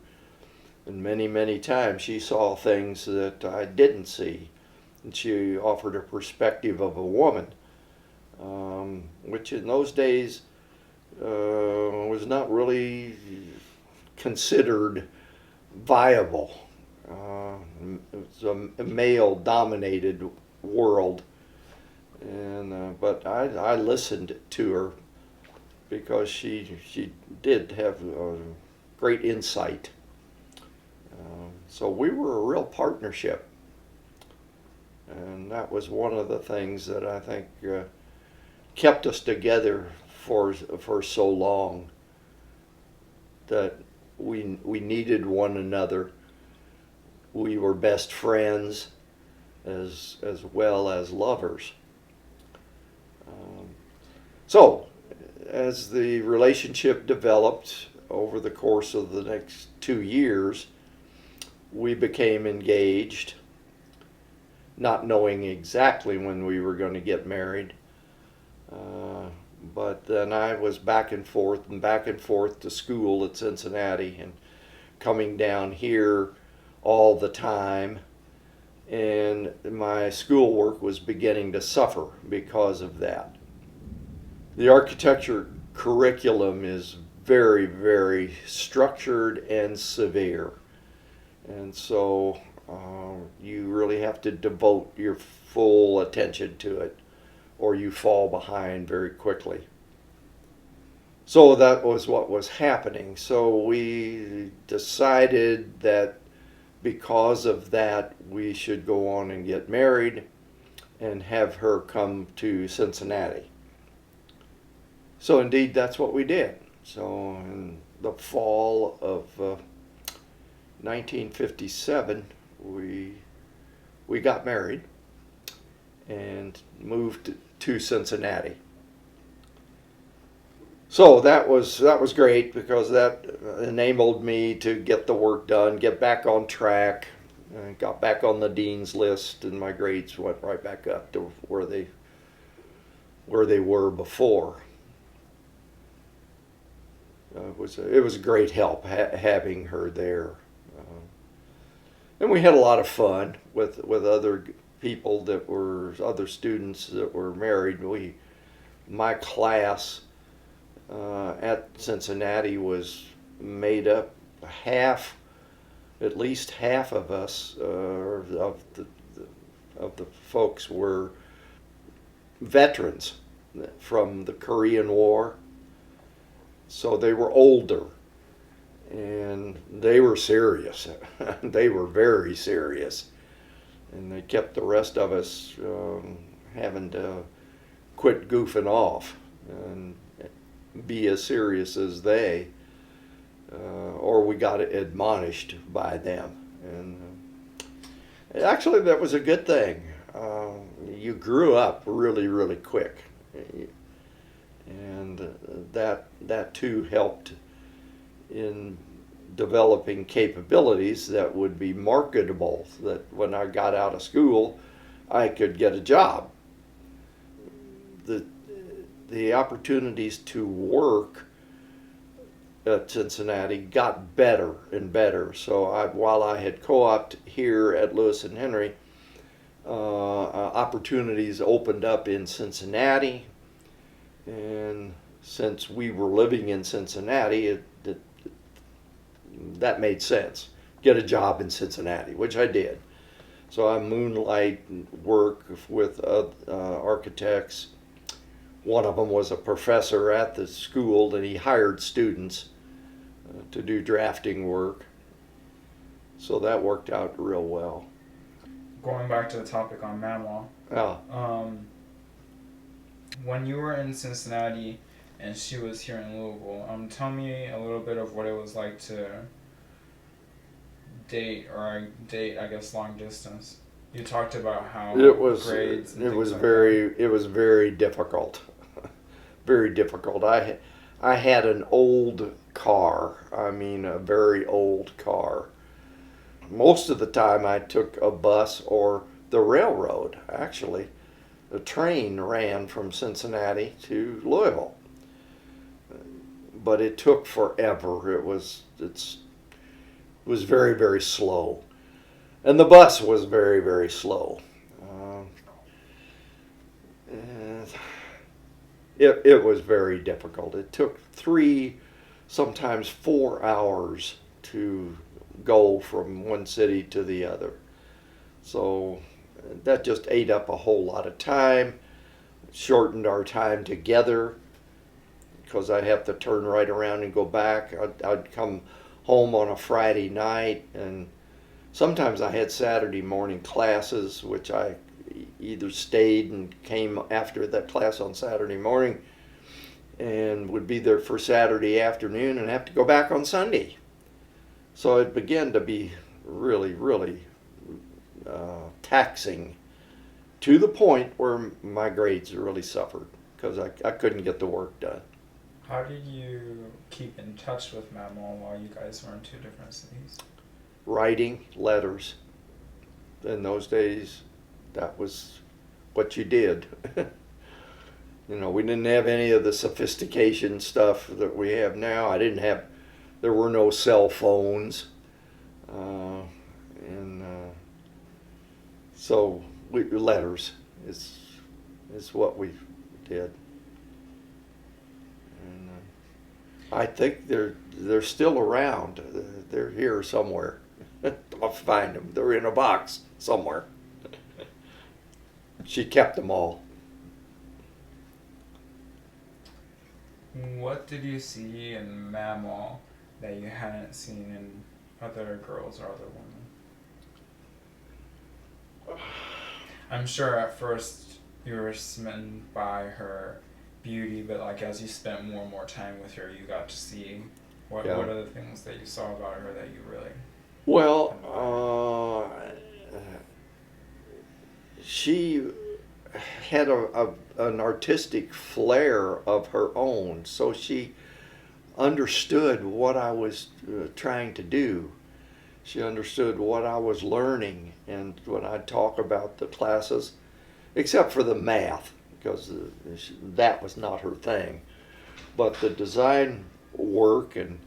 And many, many times she saw things that I didn't see. And she offered a perspective of a woman, which in those days was not really considered viable. It was a male-dominated world. And but I listened to her because she did have great insight. So we were a real partnership, and that was one of the things that I think kept us together for so long. That we needed one another. We were best friends as well as lovers. So, as the relationship developed over the course of the next 2 years, we became engaged, not knowing exactly when we were going to get married. But then I was back and forth to school at Cincinnati and coming down here all the time. And my schoolwork was beginning to suffer because of that. The architecture curriculum is very, very structured and severe. And so you really have to devote your full attention to it, or you fall behind very quickly. So that was what was happening. So we decided that because of that, we should go on and get married and have her come to Cincinnati. So indeed, that's what we did. So in the fall of 1957, we got married and moved to Cincinnati. So that was great because that enabled me to get the work done, get back on track. I got back on the dean's list, and my grades went right back up to where they were before. It was a great help having her there, and we had a lot of fun with other people that were other students that were married. My class at Cincinnati was made up at least half of us of the folks were veterans from the Korean War. So they were older, and they were serious. They were very serious, and they kept the rest of us having to quit goofing off and be as serious as they, or we got admonished by them. And actually, that was a good thing. You grew up really, really quick, and that too helped in developing capabilities that would be marketable, that when I got out of school I could get a job. The opportunities to work at Cincinnati got better and better. So while I had co-opted here at Lewis and Henry, opportunities opened up in Cincinnati, and since we were living in Cincinnati, that made sense. Get a job in Cincinnati, which I did. So I moonlight work with architects. One of them was a professor at the school, and he hired students to do drafting work. So that worked out real well. Going back to the topic on Mamaw, when you were in Cincinnati and she was here in Louisville, tell me a little bit of what it was like to date, I guess, long distance. You talked about how grades and it was like very that. It was very difficult. Very difficult. I had an old car. I mean, a very old car. Most of the time I took a bus or the railroad, actually. The train ran from Cincinnati to Louisville. But it took forever. It was very, very slow. And the bus was very, very slow. It was very difficult. It took 3, sometimes 4 hours to go from one city to the other. So that just ate up a whole lot of time, shortened our time together, because I'd have to turn right around and go back. I'd come home on a Friday night, and sometimes I had Saturday morning classes, which I either stayed and came after that class on Saturday morning and would be there for Saturday afternoon and have to go back on Sunday. So it began to be really, really taxing, to the point where my grades really suffered because I couldn't get the work done. How did you keep in touch with Mamaw while you guys were in 2 different cities? Writing letters. In those days, that was what you did. We didn't have any of the sophistication stuff that we have now. There were no cell phones. So letters is what we did. And I think they're still around. They're here somewhere. I'll find them. They're in a box somewhere. She kept them all. What did you see in Mamaw that you hadn't seen in other girls or other women? I'm sure at first you were smitten by her beauty, but like as you spent more and more time with her, you got to see what are the things that you saw about her that you really... Well, she had an artistic flair of her own, so she understood what I was trying to do. She understood what I was learning, and when I talk about the classes, except for the math, because that was not her thing, but the design work and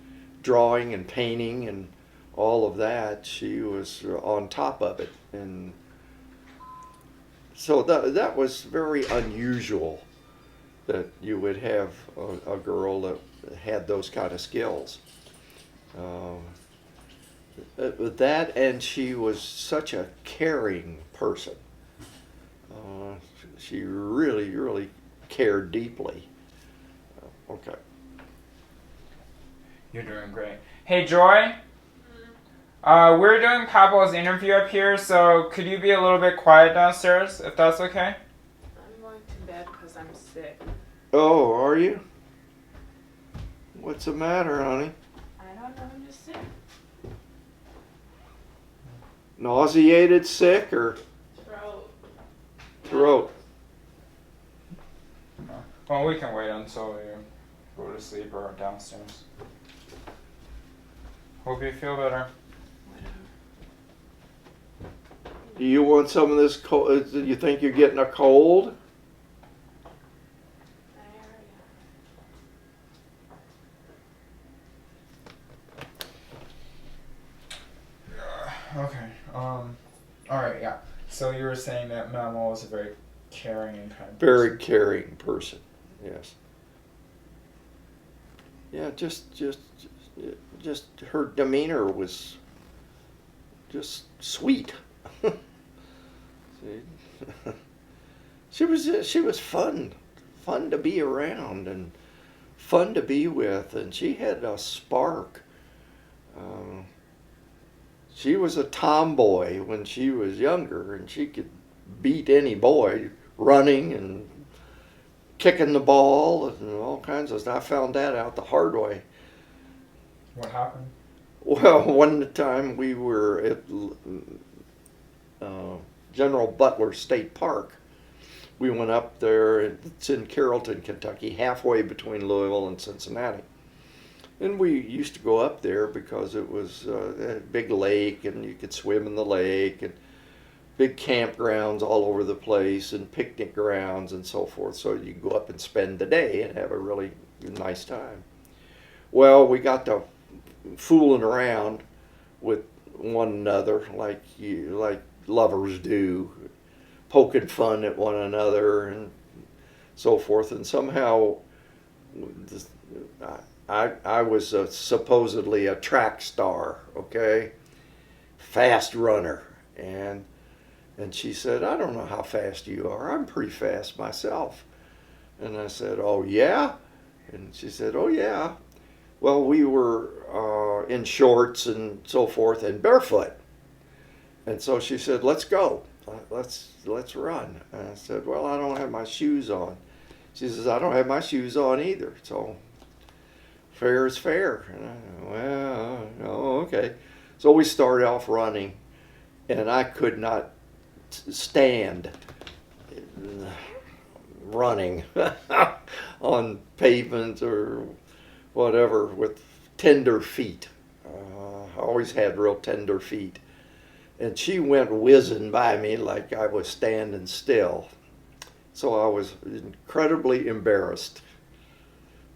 drawing and painting and all of that, she was on top of it. And So that was very unusual that you would have a girl that had those kind of skills. That, and she was such a caring person. She really, really cared deeply. Okay. You're doing great. Hey, Joy. We're doing Pablo's interview up here, so could you be a little bit quiet downstairs, if that's okay? I'm going to bed because I'm sick. Oh, are you? What's the matter, honey? I don't know, I'm just sick. Nauseated, sick, or throat? Well, we can wait until you go to sleep or downstairs. Hope you feel better. Do you want some of this cold? Do you think you're getting a cold? Okay. All right. Yeah. So you were saying that Mama was a very caring and kind. Very caring person. Yes. Yeah. Just her demeanor was just sweet. She was fun to be around and fun to be with, and she had a spark. She was a tomboy when she was younger, and she could beat any boy running and kicking the ball and all kinds of stuff. I found that out the hard way. What happened? Well, one time we were at General Butler State Park. We went up there. It's in Carrollton, Kentucky, halfway between Louisville and Cincinnati. And we used to go up there because it was a big lake and you could swim in the lake, and big campgrounds all over the place and picnic grounds and so forth. So you go up and spend the day and have a really nice time. Well, we got to fooling around with one another like lovers do, poking fun at one another and so forth. And somehow I was supposedly a track star, okay, fast runner, and she said, "I don't know how fast you are. I'm pretty fast myself." And I said, "Oh yeah?" And she said, "Oh yeah." Well, we were in shorts and so forth and barefoot, and so she said, "Let's go. Let's run." And I said, "Well, I don't have my shoes on." She says, "I don't have my shoes on either." So fair is fair. And I, well, oh, okay. So we started off running, and I could not stand running on pavement or whatever with tender feet. I always had real tender feet. And she went whizzing by me like I was standing still. So I was incredibly embarrassed.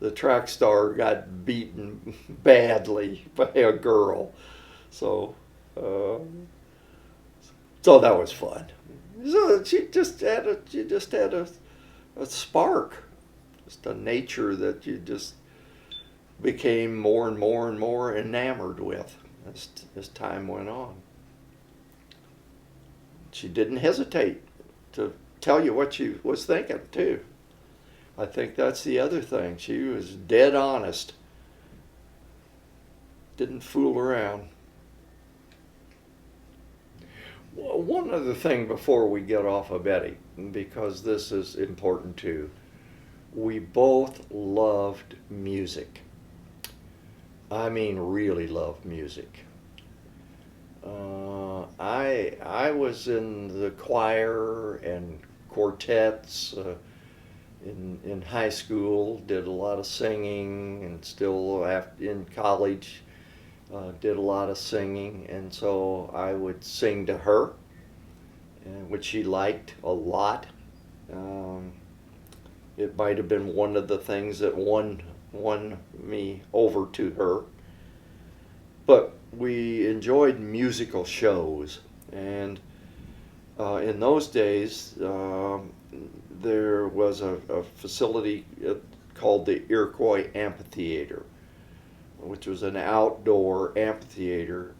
The track star got beaten badly by a girl. So that was fun. So she just had a spark, just a nature that you just became more and more and more enamored with as time went on. She didn't hesitate to tell you what she was thinking, too. I think that's the other thing. She was dead honest. Didn't fool around. Well, one other thing before we get off of Bettye, because this is important too. We both loved music. I mean, really loved music. I was in the choir and quartets in high school, did a lot of singing, and still in college did a lot of singing, and so I would sing to her, which she liked a lot. It might have been one of the things that won me over to her. But we enjoyed musical shows, and In those days, there was a facility called the Iroquois Amphitheater, which was an outdoor amphitheater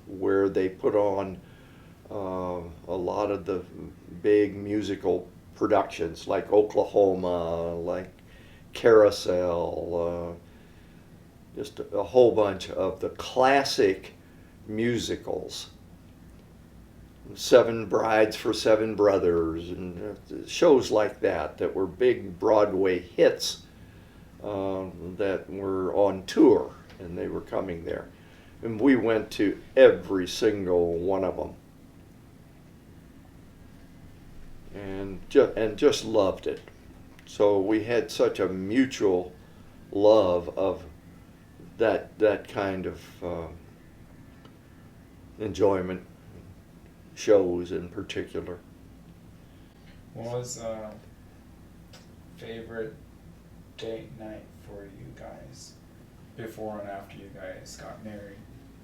where they put on a lot of the big musical productions, like Oklahoma, like Carousel, just a whole bunch of the classic musicals. Seven Brides for Seven Brothers, and shows like that were big Broadway hits that were on tour, and they were coming there. And we went to every single one of them. And just loved it. So we had such a mutual love of that kind of enjoyment, shows in particular. What was favorite date night for you guys before and after you guys got married?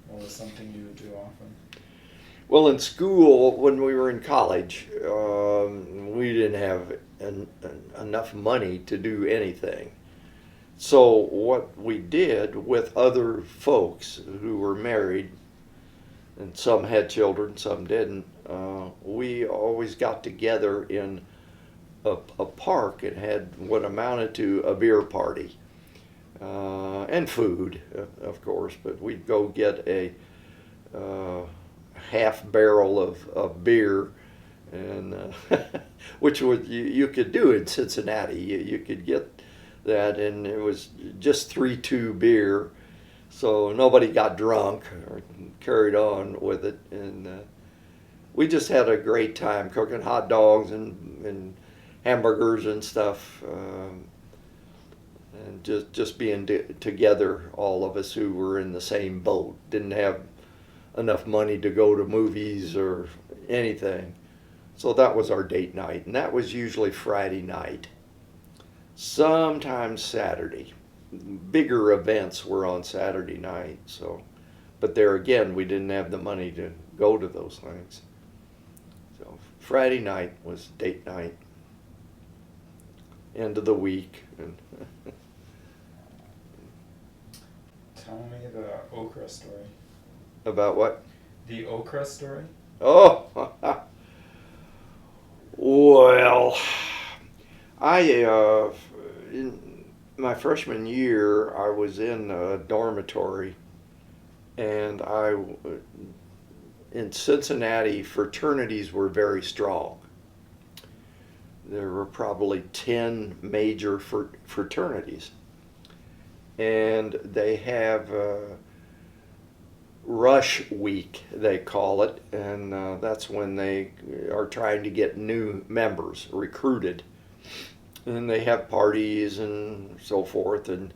What was something you would do often? Well, in school, when we were in college, we didn't have enough money to do anything. So what we did with other folks who were married, and some had children, some didn't, we always got together in a park and had what amounted to a beer party. And food, of course, but we'd go get a half barrel of beer, and which was you could do in Cincinnati. You could get that, and it was just 3-2 beer, so nobody got drunk or carried on with it, and we just had a great time cooking hot dogs and hamburgers and stuff, and just being together, all of us who were in the same boat, didn't have enough money to go to movies or anything. So that was our date night, and that was usually Friday night, sometimes Saturday. Bigger events were on Saturday night, so, but there again, we didn't have the money to go to those things. So Friday night was date night, end of the week. And Tell me the OKRA story. About what? The OKRA story? Oh, well, in my freshman year, I was in a dormitory, and in Cincinnati, fraternities were very strong. There were probably 10 major fraternities, and they have Rush Week, they call it, and that's when they are trying to get new members recruited. And they have parties and so forth, and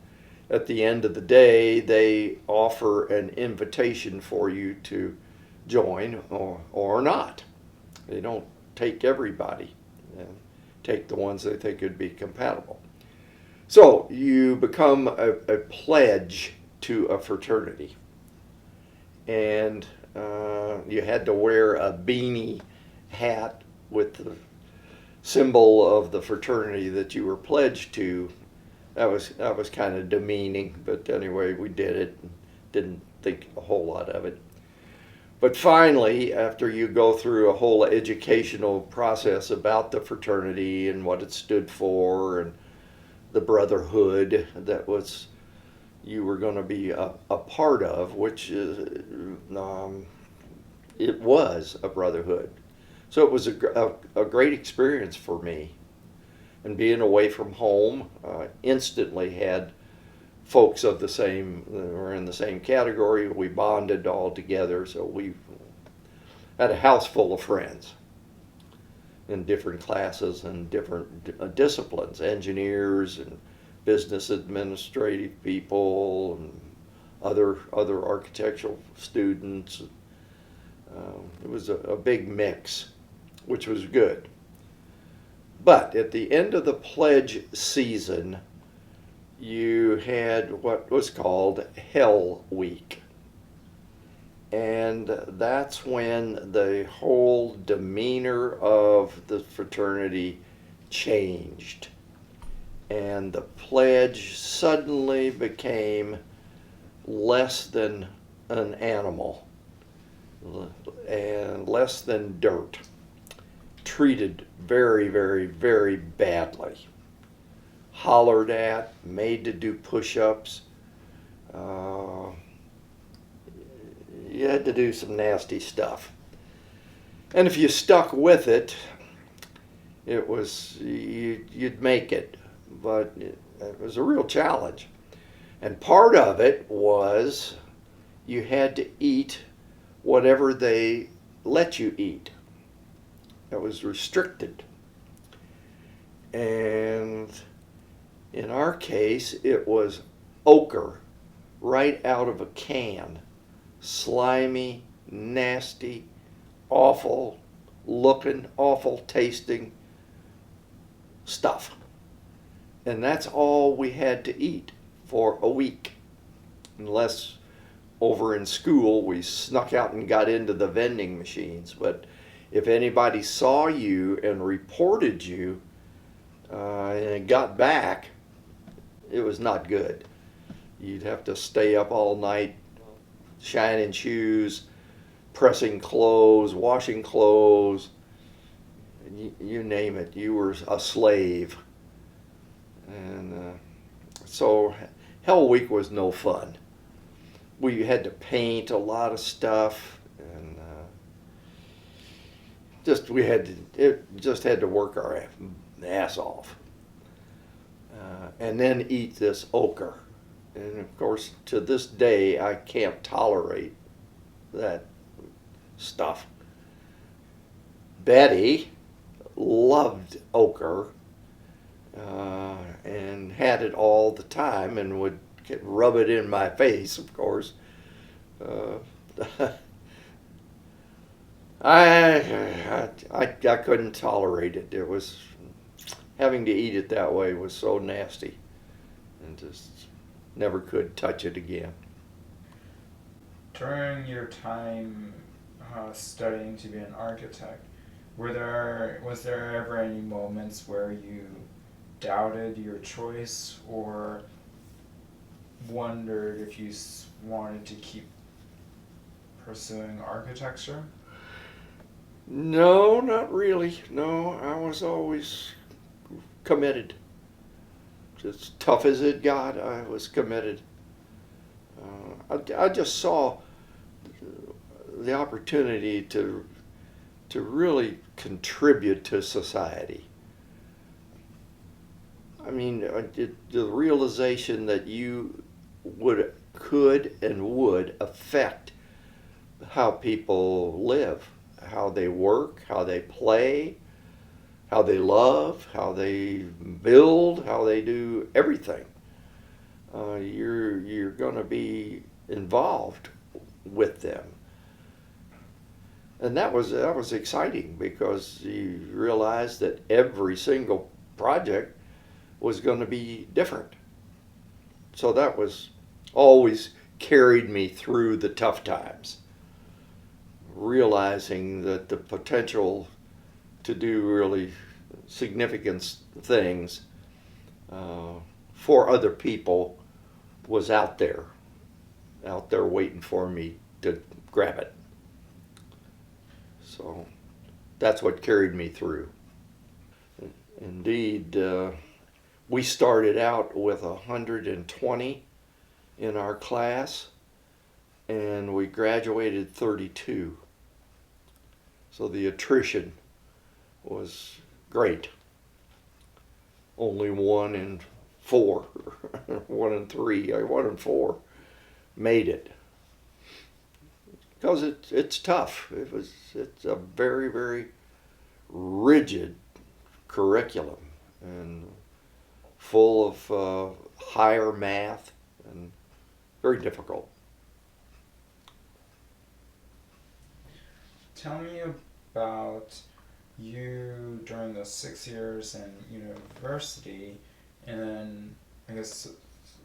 at the end of the day, they offer an invitation for you to join or not. They don't take everybody, and take the ones they think would be compatible. So you become a pledge to a fraternity, and you had to wear a beanie hat with the symbol of the fraternity that you were pledged to. That was kind of demeaning, but anyway, we did it and didn't think a whole lot of it. But finally, after you go through a whole educational process about the fraternity and what it stood for and the brotherhood that you were going to be a part of, which is, it was a brotherhood. So it was a great experience for me. And being away from home, instantly had folks of the same, were in the same category. We bonded all together, so we had a house full of friends in different classes and different disciplines, engineers and business administrative people and other architectural students. It was a big mix, which was good. But at the end of the pledge season, you had what was called Hell Week. And that's when the whole demeanor of the fraternity changed. And the pledge suddenly became less than an animal and less than dirt. Treated very, very, very badly. Hollered at, made to do push-ups. You had to do some nasty stuff. And if you stuck with it, it was, you'd make it. But it was a real challenge. And part of it was you had to eat whatever they let you eat. That was restricted. And in our case, it was OKRA, right out of a can. Slimy, nasty, awful looking, awful tasting stuff. And that's all we had to eat for a week. Unless over in school we snuck out and got into the vending machines. But if anybody saw you and reported you and got back, it was not good. You'd have to stay up all night, shining shoes, pressing clothes, washing clothes, you name it. You were a slave. And so Hell Week was no fun. We had to paint a lot of stuff, and it just had to work our ass off, and then eat this ochre. And of course, to this day, I can't tolerate that stuff. Bettye loved ochre and had it all the time and would rub it in my face, of course. I couldn't tolerate it. It was, having to eat it that way was so nasty, and just never could touch it again. During your time studying to be an architect, was there ever any moments where you doubted your choice or wondered if you wanted to keep pursuing architecture? No, not really. No, I was always committed. As tough as it got, I was committed. I just saw the opportunity to really contribute to society. I mean, the realization that you could and would affect how people live, how they work, how they play, how they love, how they build, how they do everything. You're going to be involved with them. And that was exciting, because you realized that every single project was going to be different. So that was always carried me through the tough times, realizing that the potential to do really significant things for other people was out there waiting for me to grab it. So that's what carried me through. Indeed, we started out with 120 in our class, and we graduated 32. So the attrition was great. Only 1 in 4, 1 in 3, 1 in 4 made it. Because it's tough. It's a very, very rigid curriculum, and full of higher math, and very difficult. Tell me about you during the 6 years in university, and then I guess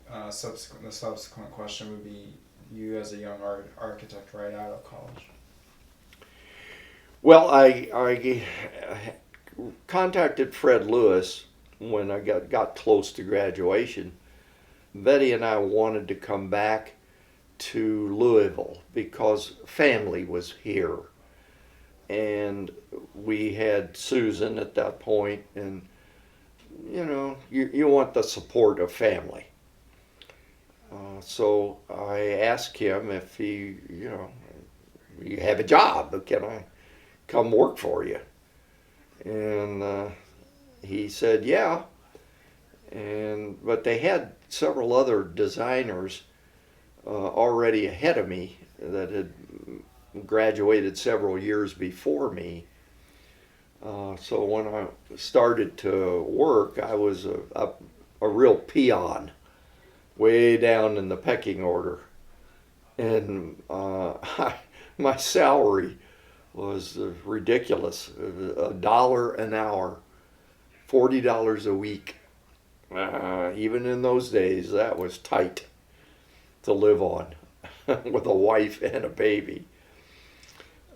the subsequent question would be you as a young architect right out of college? Well, I contacted Fred Lewis when I got close to graduation. Bettye and I wanted to come back to Louisville because family was here. And we had Susan at that point, and you know, you want the support of family. So I asked him if he, you know, you have a job, can I come work for you? And he said, yeah. But they had several other designers already ahead of me that had graduated several years before me. So when I started to work, I was a real peon, way down in the pecking order. And my salary was ridiculous, $1 an hour, $40 a week. Even in those days, that was tight to live on with a wife and a baby.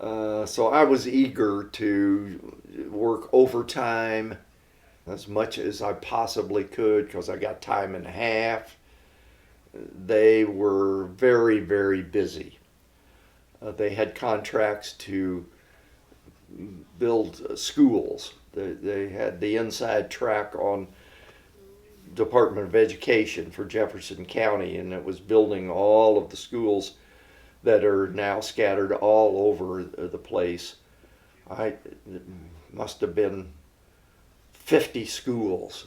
So I was eager to work overtime as much as I possibly could because I got time and a half. They were very, very busy. They had contracts to build schools. They had the inside track on Department of Education for Jefferson County, and it was building all of the schools that are now scattered all over the place. It must have been 50 schools,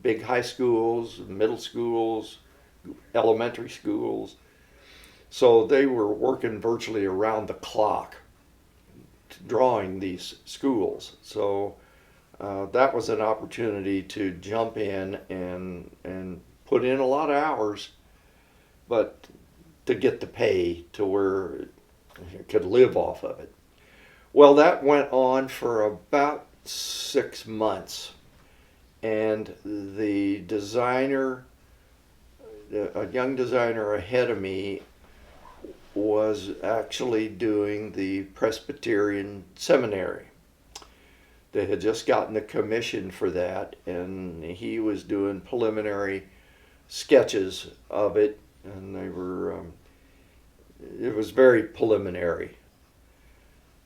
big high schools, middle schools, elementary schools. So they were working virtually around the clock drawing these schools. So that was an opportunity to jump in and put in a lot of hours, but to get the pay to where you could live off of it. Well, that went on for about 6 months, and the designer, a young designer ahead of me, was actually doing the Presbyterian seminary. They had just gotten a commission for that, and he was doing preliminary sketches of it, and they were, it was very preliminary.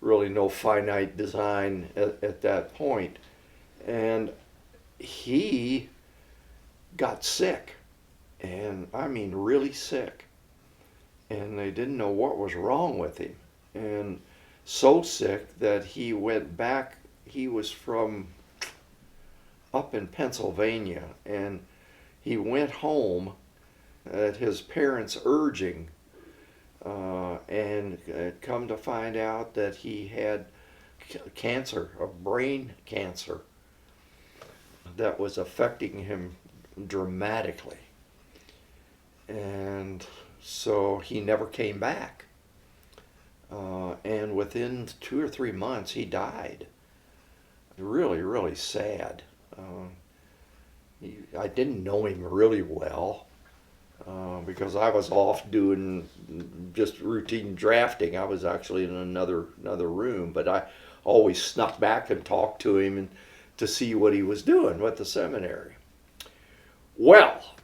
Really no finite design at that point. And he got sick, and I mean really sick. And they didn't know what was wrong with him. And so sick that he went back. He was from up in Pennsylvania, and he went home at his parents' urging, and come to find out that he had cancer, a brain cancer, that was affecting him dramatically. And so he never came back. And within 2 or 3 months, he died. Really, really sad. I didn't know him really well because I was off doing just routine drafting. I was actually in another room, but I always snuck back and talked to him and to see what he was doing with the seminary. Well,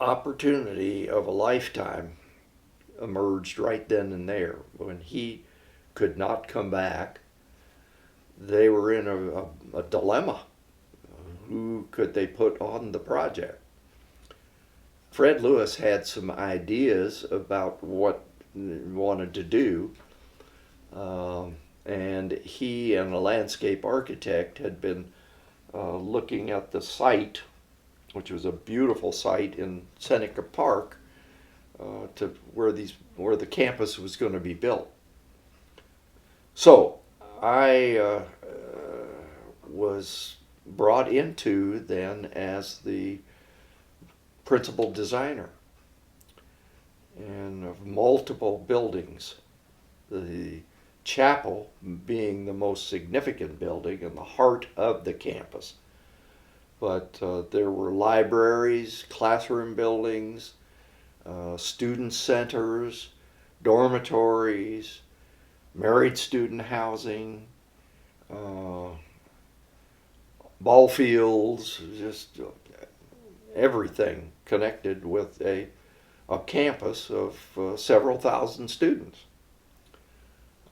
opportunity of a lifetime emerged right then and there. When he could not come back, they were in a dilemma. Who could they put on the project? Fred Lewis had some ideas about what he wanted to do, and he and a landscape architect had been looking at the site, which was a beautiful site in Seneca Park, to where the campus was going to be built. So I was brought into then as the principal designer, and of multiple buildings, the chapel being the most significant building in the heart of the campus. But there were libraries, classroom buildings, student centers, dormitories, married student housing, ball fields, just everything connected with a campus of several thousand students.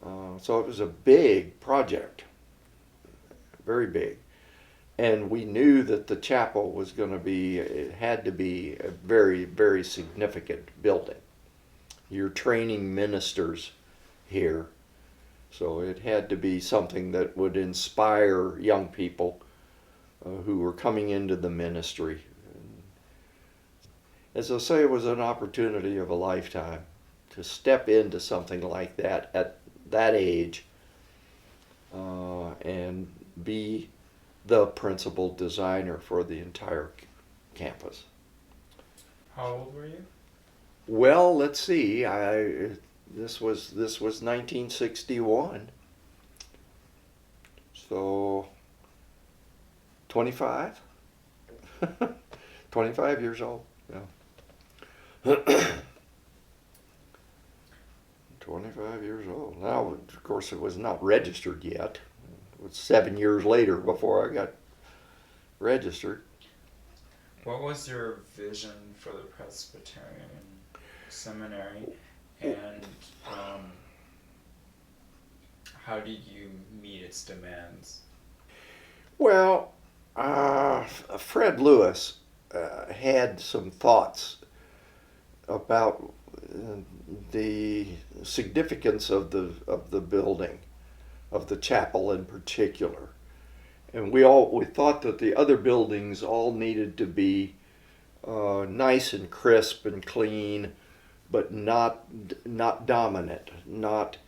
So it was a big project, very big. And we knew that the chapel was going to be, it had to be a very, very significant building. You're training ministers here, so it had to be something that would inspire young people who were coming into the ministry. As I say, it was an opportunity of a lifetime to step into something like that at that age and be the principal designer for the entire campus. How old were you? Well, let's see. This was 1961. So 25? 25 years old. Yeah. 25 years old. Now, of course, it was not registered yet. It was 7 years later before I got registered. What was your vision for the Presbyterian seminary, and how did you meet its demands? Well, Fred Lewis had some thoughts about the significance of the building, of the chapel in particular. And we thought that the other buildings all needed to be nice and crisp and clean, but not dominant, not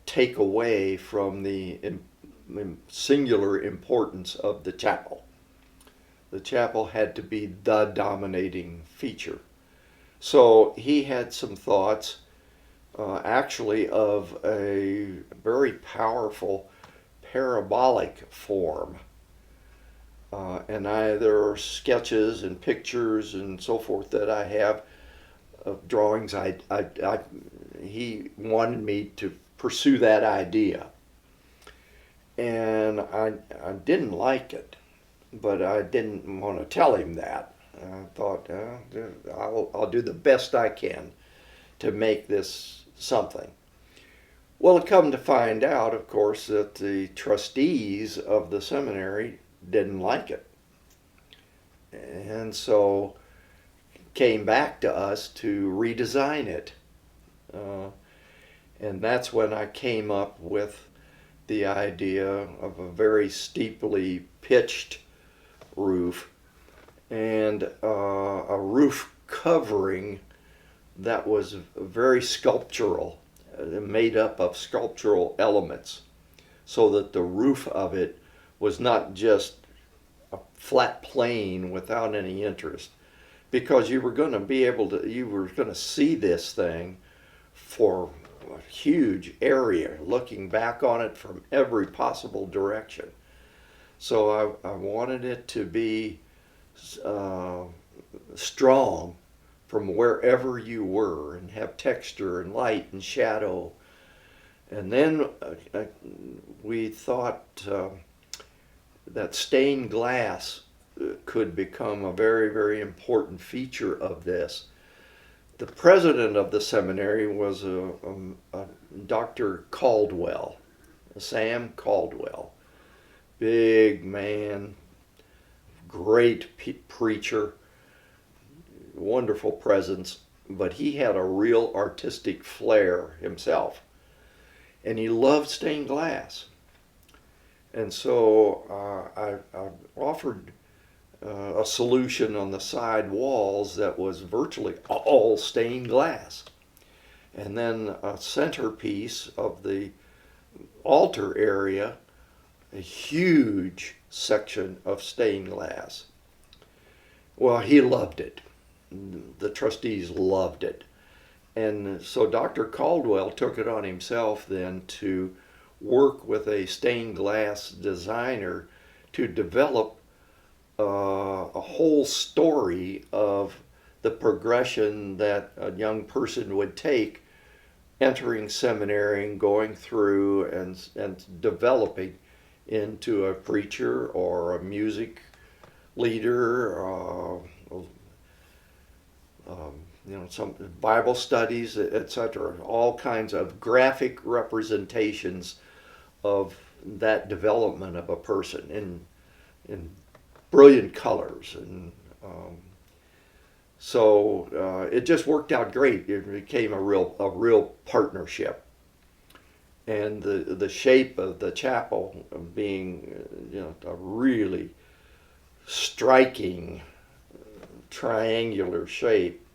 take away from the singular importance of the chapel. The chapel had to be the dominating feature. So he had some thoughts actually of a very powerful parabolic form. And there are sketches and pictures and so forth that I have of drawings. He wanted me to pursue that idea. And I didn't like it, but I didn't want to tell him that. I thought, I'll do the best I can to make this something. Well, it come to find out, of course, that the trustees of the seminary didn't like it. And so came back to us to redesign it. And that's when I came up with the idea of a very steeply pitched roof and a roof covering that was very sculptural, made up of sculptural elements, so that the roof of it was not just a flat plane without any interest, because you were going to see this thing for a huge area, looking back on it from every possible direction. So I wanted it to be strong from wherever you were, and have texture and light and shadow. And then we thought that stained glass could become a very, very important feature of this. The president of the seminary was a Dr. Caldwell, Sam Caldwell. Big man, great preacher, wonderful presence, but he had a real artistic flair himself, and he loved stained glass. And so I offered a solution on the side walls that was virtually all stained glass, and then a centerpiece of the altar area, a huge section of stained glass. Well, he loved it. The trustees loved it. And so Dr. Caldwell took it on himself then to work with a stained glass designer to develop a whole story of the progression that a young person would take entering seminary and going through and developing into a preacher or a music leader, some Bible studies, etc. All kinds of graphic representations of that development of a person in brilliant colors, and so it just worked out great. It became a real partnership, and the shape of the chapel being a really striking triangular shape.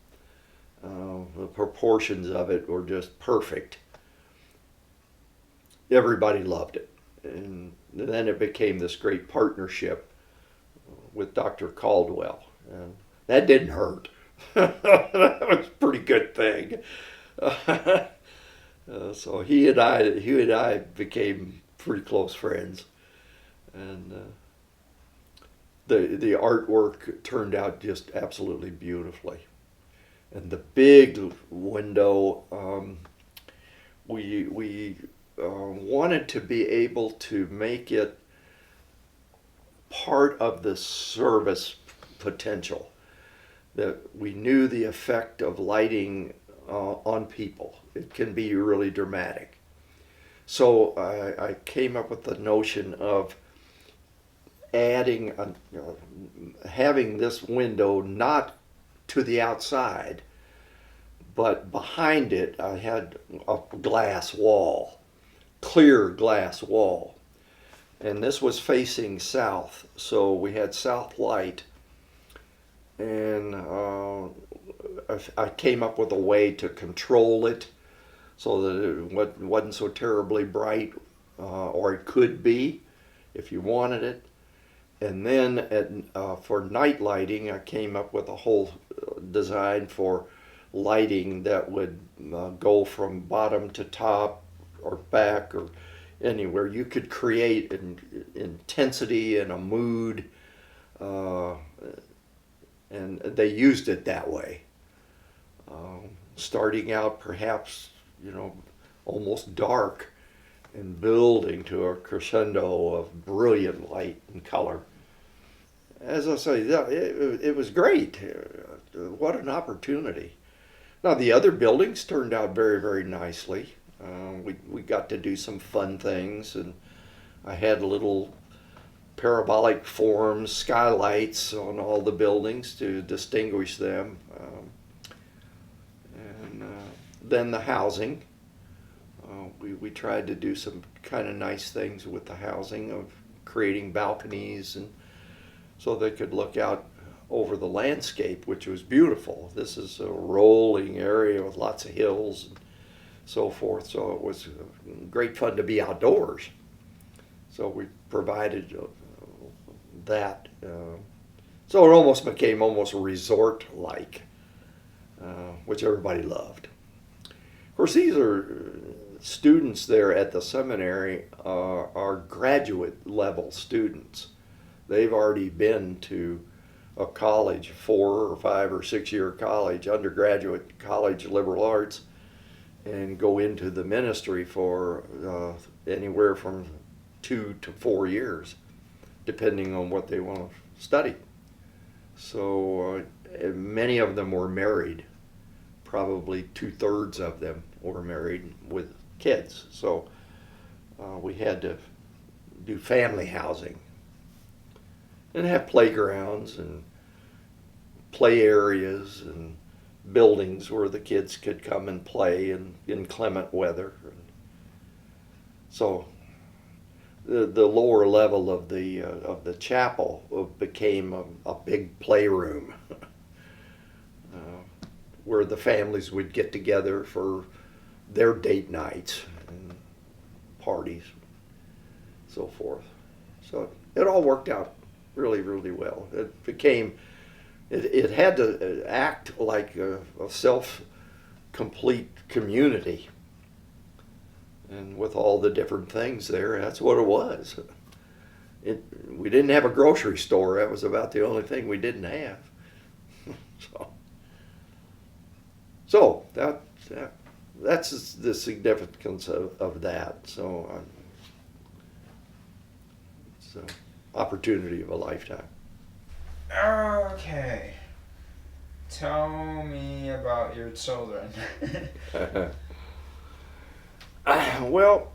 The proportions of it were just perfect. Everybody loved it, and then it became this great partnership with Dr. Caldwell, and that didn't hurt. That was a pretty good thing. So he and I became pretty close friends, and the artwork turned out just absolutely beautifully. And the big window, we wanted to be able to make it part of the service potential, that we knew the effect of lighting on people. It can be really dramatic. So I came up with the notion of adding, having this window not to the outside, but behind it I had a glass wall, clear glass wall. And this was facing south, so we had south light. And I came up with a way to control it so that it wasn't so terribly bright, or it could be if you wanted it. And then for night lighting, I came up with a whole design for lighting that would go from bottom to top or back or anywhere. You could create an intensity and a mood, and they used it that way. Starting out perhaps, almost dark, and building to a crescendo of brilliant light and color. As I say, it was great. What an opportunity. Now the other buildings turned out very, very nicely. We got to do some fun things, and I had little parabolic forms, skylights on all the buildings to distinguish them. And then the housing. We tried to do some kind of nice things with the housing, of creating balconies, and so they could look out over the landscape, which was beautiful. This is a rolling area with lots of hills and so forth, so it was great fun to be outdoors. So we provided that. So it almost became almost resort-like, which everybody loved. Of course, these are students there at the seminary are graduate level students. They've already been to a college, 4 or 5 or 6 year college, undergraduate college, liberal arts, and go into the ministry for anywhere from 2 to 4 years, depending on what they want to study. So many of them were married. Probably 2/3 of them were married with kids. So we had to do family housing and have playgrounds and play areas and buildings where the kids could come and play in inclement weather. So the lower level of the chapel became a big playroom where the families would get together for their date nights and parties, so forth. So it all worked out really, really well. It became, it had to act like a self-complete community. And with all the different things there, that's what it was. We didn't have a grocery store. That was about the only thing we didn't have. So So that's the significance of that. So it's an opportunity of a lifetime. Okay. Tell me about your children. Well,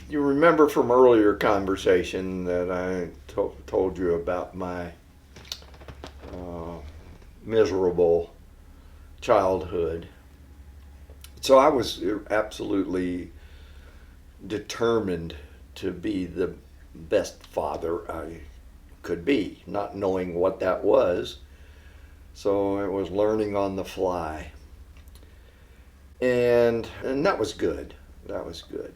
you remember from earlier conversation that I told you about my miserable childhood. So I was absolutely determined to be the best father I could be, not knowing what that was. So it was learning on the fly. And that was good. That was good.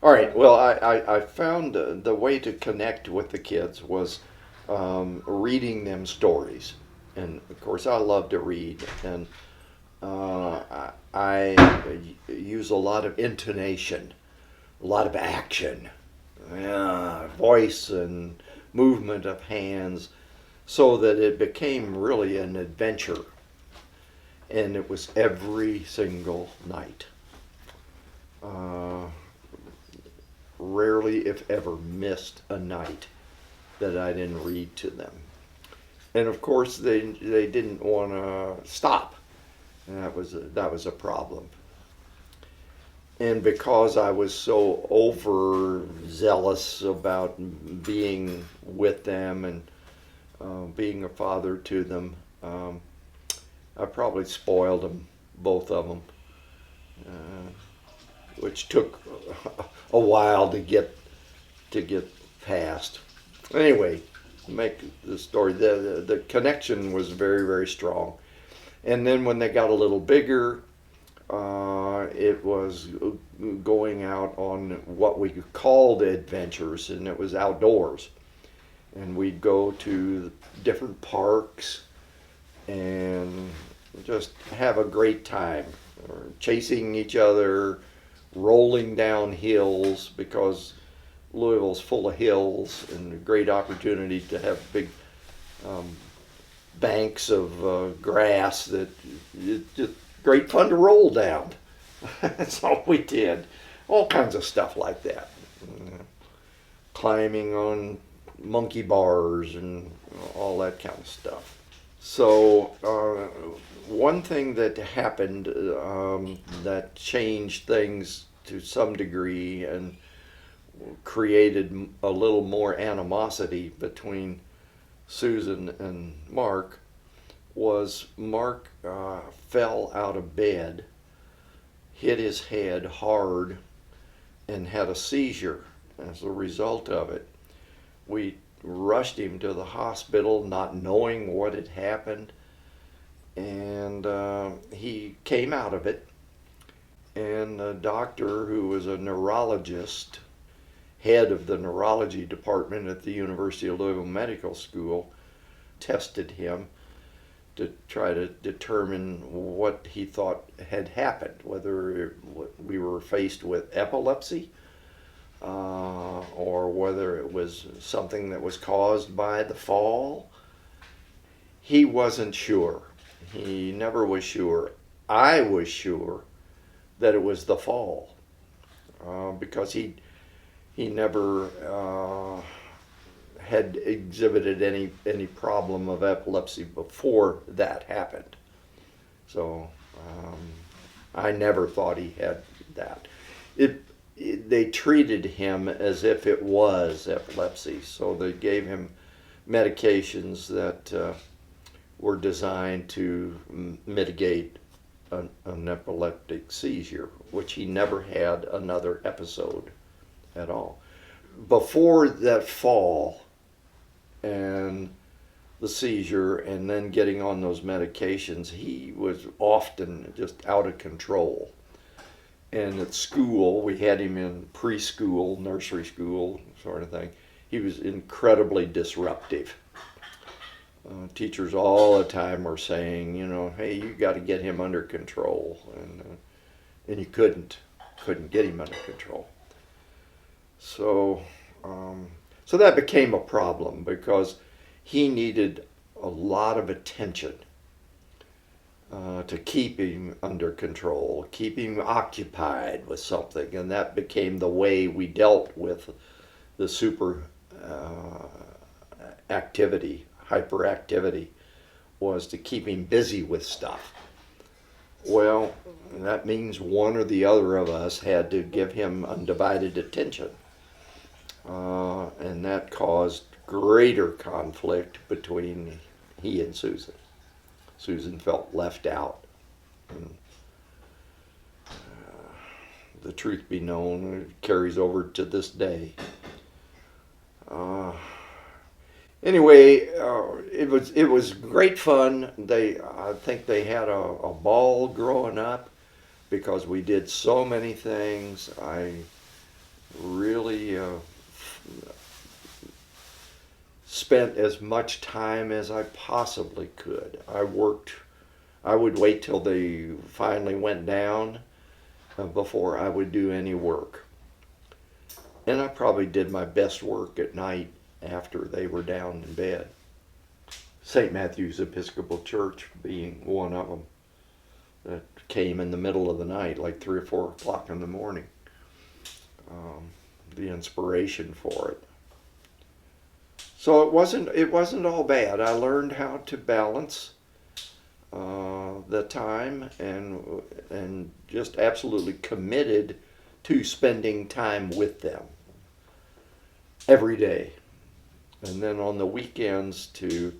All right, well, I found the way to connect with the kids was reading them stories. And of course, I love to read. And I use a lot of intonation, a lot of action, voice and movement of hands, so that it became really an adventure. And it was every single night. Rarely, if ever, missed a night that I didn't read to them. And of course, they didn't want to stop. And that was a problem. And because I was so overzealous about being with them and being a father to them, I probably spoiled them, both of them, which took a while to get past. Anyway, to make the story, the connection was very, very strong. And then when they got a little bigger, it was going out on what we called adventures, and it was outdoors. And we'd go to different parks and just have a great time, chasing each other, rolling down hills, because Louisville's full of hills, and a great opportunity to have big banks of grass that just great fun to roll down. That's all we did. All kinds of stuff like that. Climbing on monkey bars and all that kind of stuff. So one thing that happened that changed things to some degree and created a little more animosity between Susan and Mark was Mark fell out of bed, hit his head hard, and had a seizure as a result of it. We rushed him to the hospital not knowing what had happened, and he came out of it, and a doctor who was a neurologist, head of the neurology department at the University of Louisville Medical School, tested him to try to determine what he thought had happened, whether we were faced with epilepsy or whether it was something that was caused by the fall. He wasn't sure. He never was sure. I was sure that it was the fall because he never had exhibited any problem of epilepsy before that happened. So I never thought he had that. They treated him as if it was epilepsy, so they gave him medications that were designed to mitigate an epileptic seizure, which he never had another episode at all. Before that fall and the seizure and then getting on those medications, he was often just out of control. And at school, we had him in preschool, nursery school sort of thing. He was incredibly disruptive. Teachers all the time were saying, hey, you got to get him under control. And you couldn't get him under control. So that became a problem because he needed a lot of attention to keep him under control, keep him occupied with something, and that became the way we dealt with the super activity, hyperactivity, was to keep him busy with stuff. Well, that means one or the other of us had to give him undivided attention, and that caused greater conflict between he and Susan. Susan felt left out. And, the truth be known, it carries over to this day. Anyway, it was great fun. I think they had a ball growing up because we did so many things. I really spent as much time as I possibly could. I would wait till they finally went down before I would do any work. And I probably did my best work at night after they were down in bed. St. Matthew's Episcopal Church being one of them that came in the middle of the night, like 3 or 4 o'clock in the morning. The inspiration for it. So it wasn't all bad. I learned how to balance the time and just absolutely committed to spending time with them every day. And then on the weekends to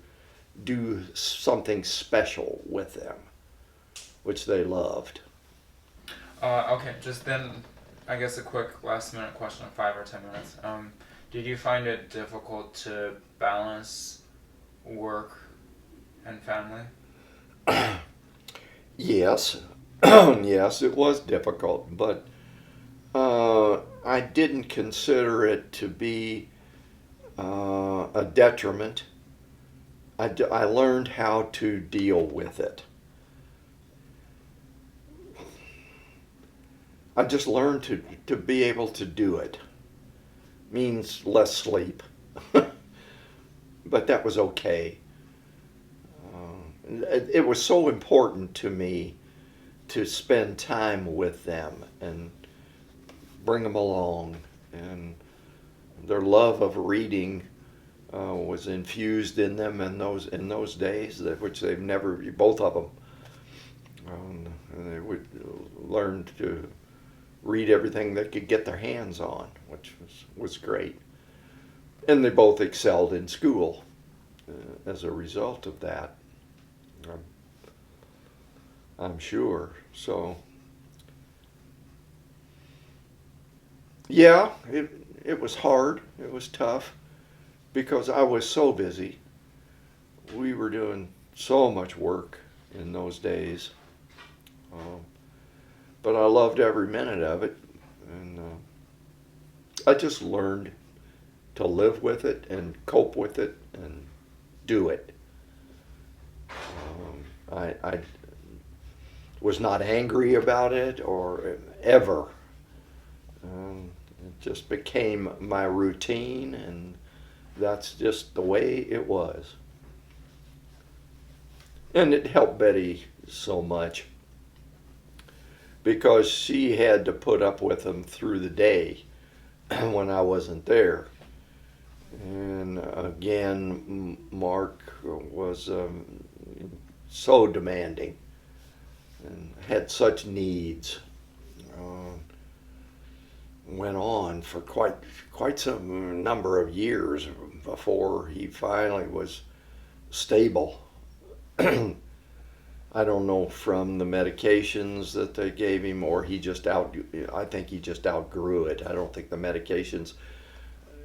do something special with them, which they loved. Okay, just then, I guess a quick last minute question, 5 or 10 minutes. Did you find it difficult to balance work and family? Yes, yes, it was difficult, but I didn't consider it to be a detriment. I learned how to deal with it. I just learned to be able to do it. Means less sleep, but that was okay. It was so important to me to spend time with them and bring them along, and their love of reading was infused in them in those days, which they've never, both of them, and they would learn to read everything they could get their hands on, which was great. And they both excelled in school as a result of that, I'm sure. So, yeah, it was hard. It was tough because I was so busy. We were doing so much work in those days. But I loved every minute of it, and I just learned to live with it and cope with it and do it. I was not angry about it or ever. It just became my routine, and that's just the way it was. And it helped Bettye so much, because she had to put up with them through the day when I wasn't there. And again, Mark was so demanding and had such needs. Went on for quite some number of years before he finally was stable. I don't know, from the medications that they gave him, or I think he just outgrew it. I don't think the medications,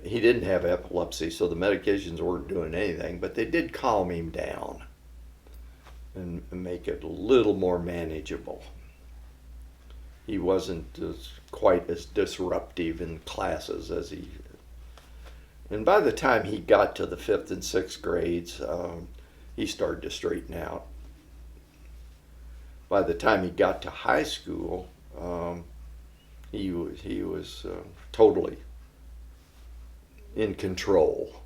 he didn't have epilepsy, so the medications weren't doing anything, but they did calm him down and make it a little more manageable. He wasn't quite as disruptive in classes as and by the time he got to the 5th and 6th grades, he started to straighten out. By the time he got to high school, he was totally in control.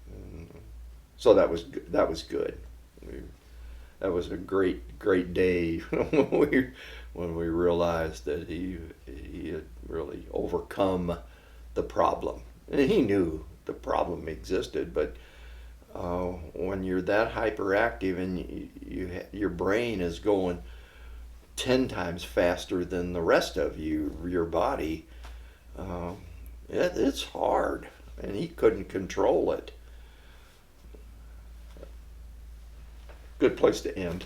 And So that was good. That was a great day when we realized that he had really overcome the problem. And he knew the problem existed, but when you're that hyperactive and your brain is going 10 times faster than the rest of your body, it's hard, and he couldn't control it. Good place to end.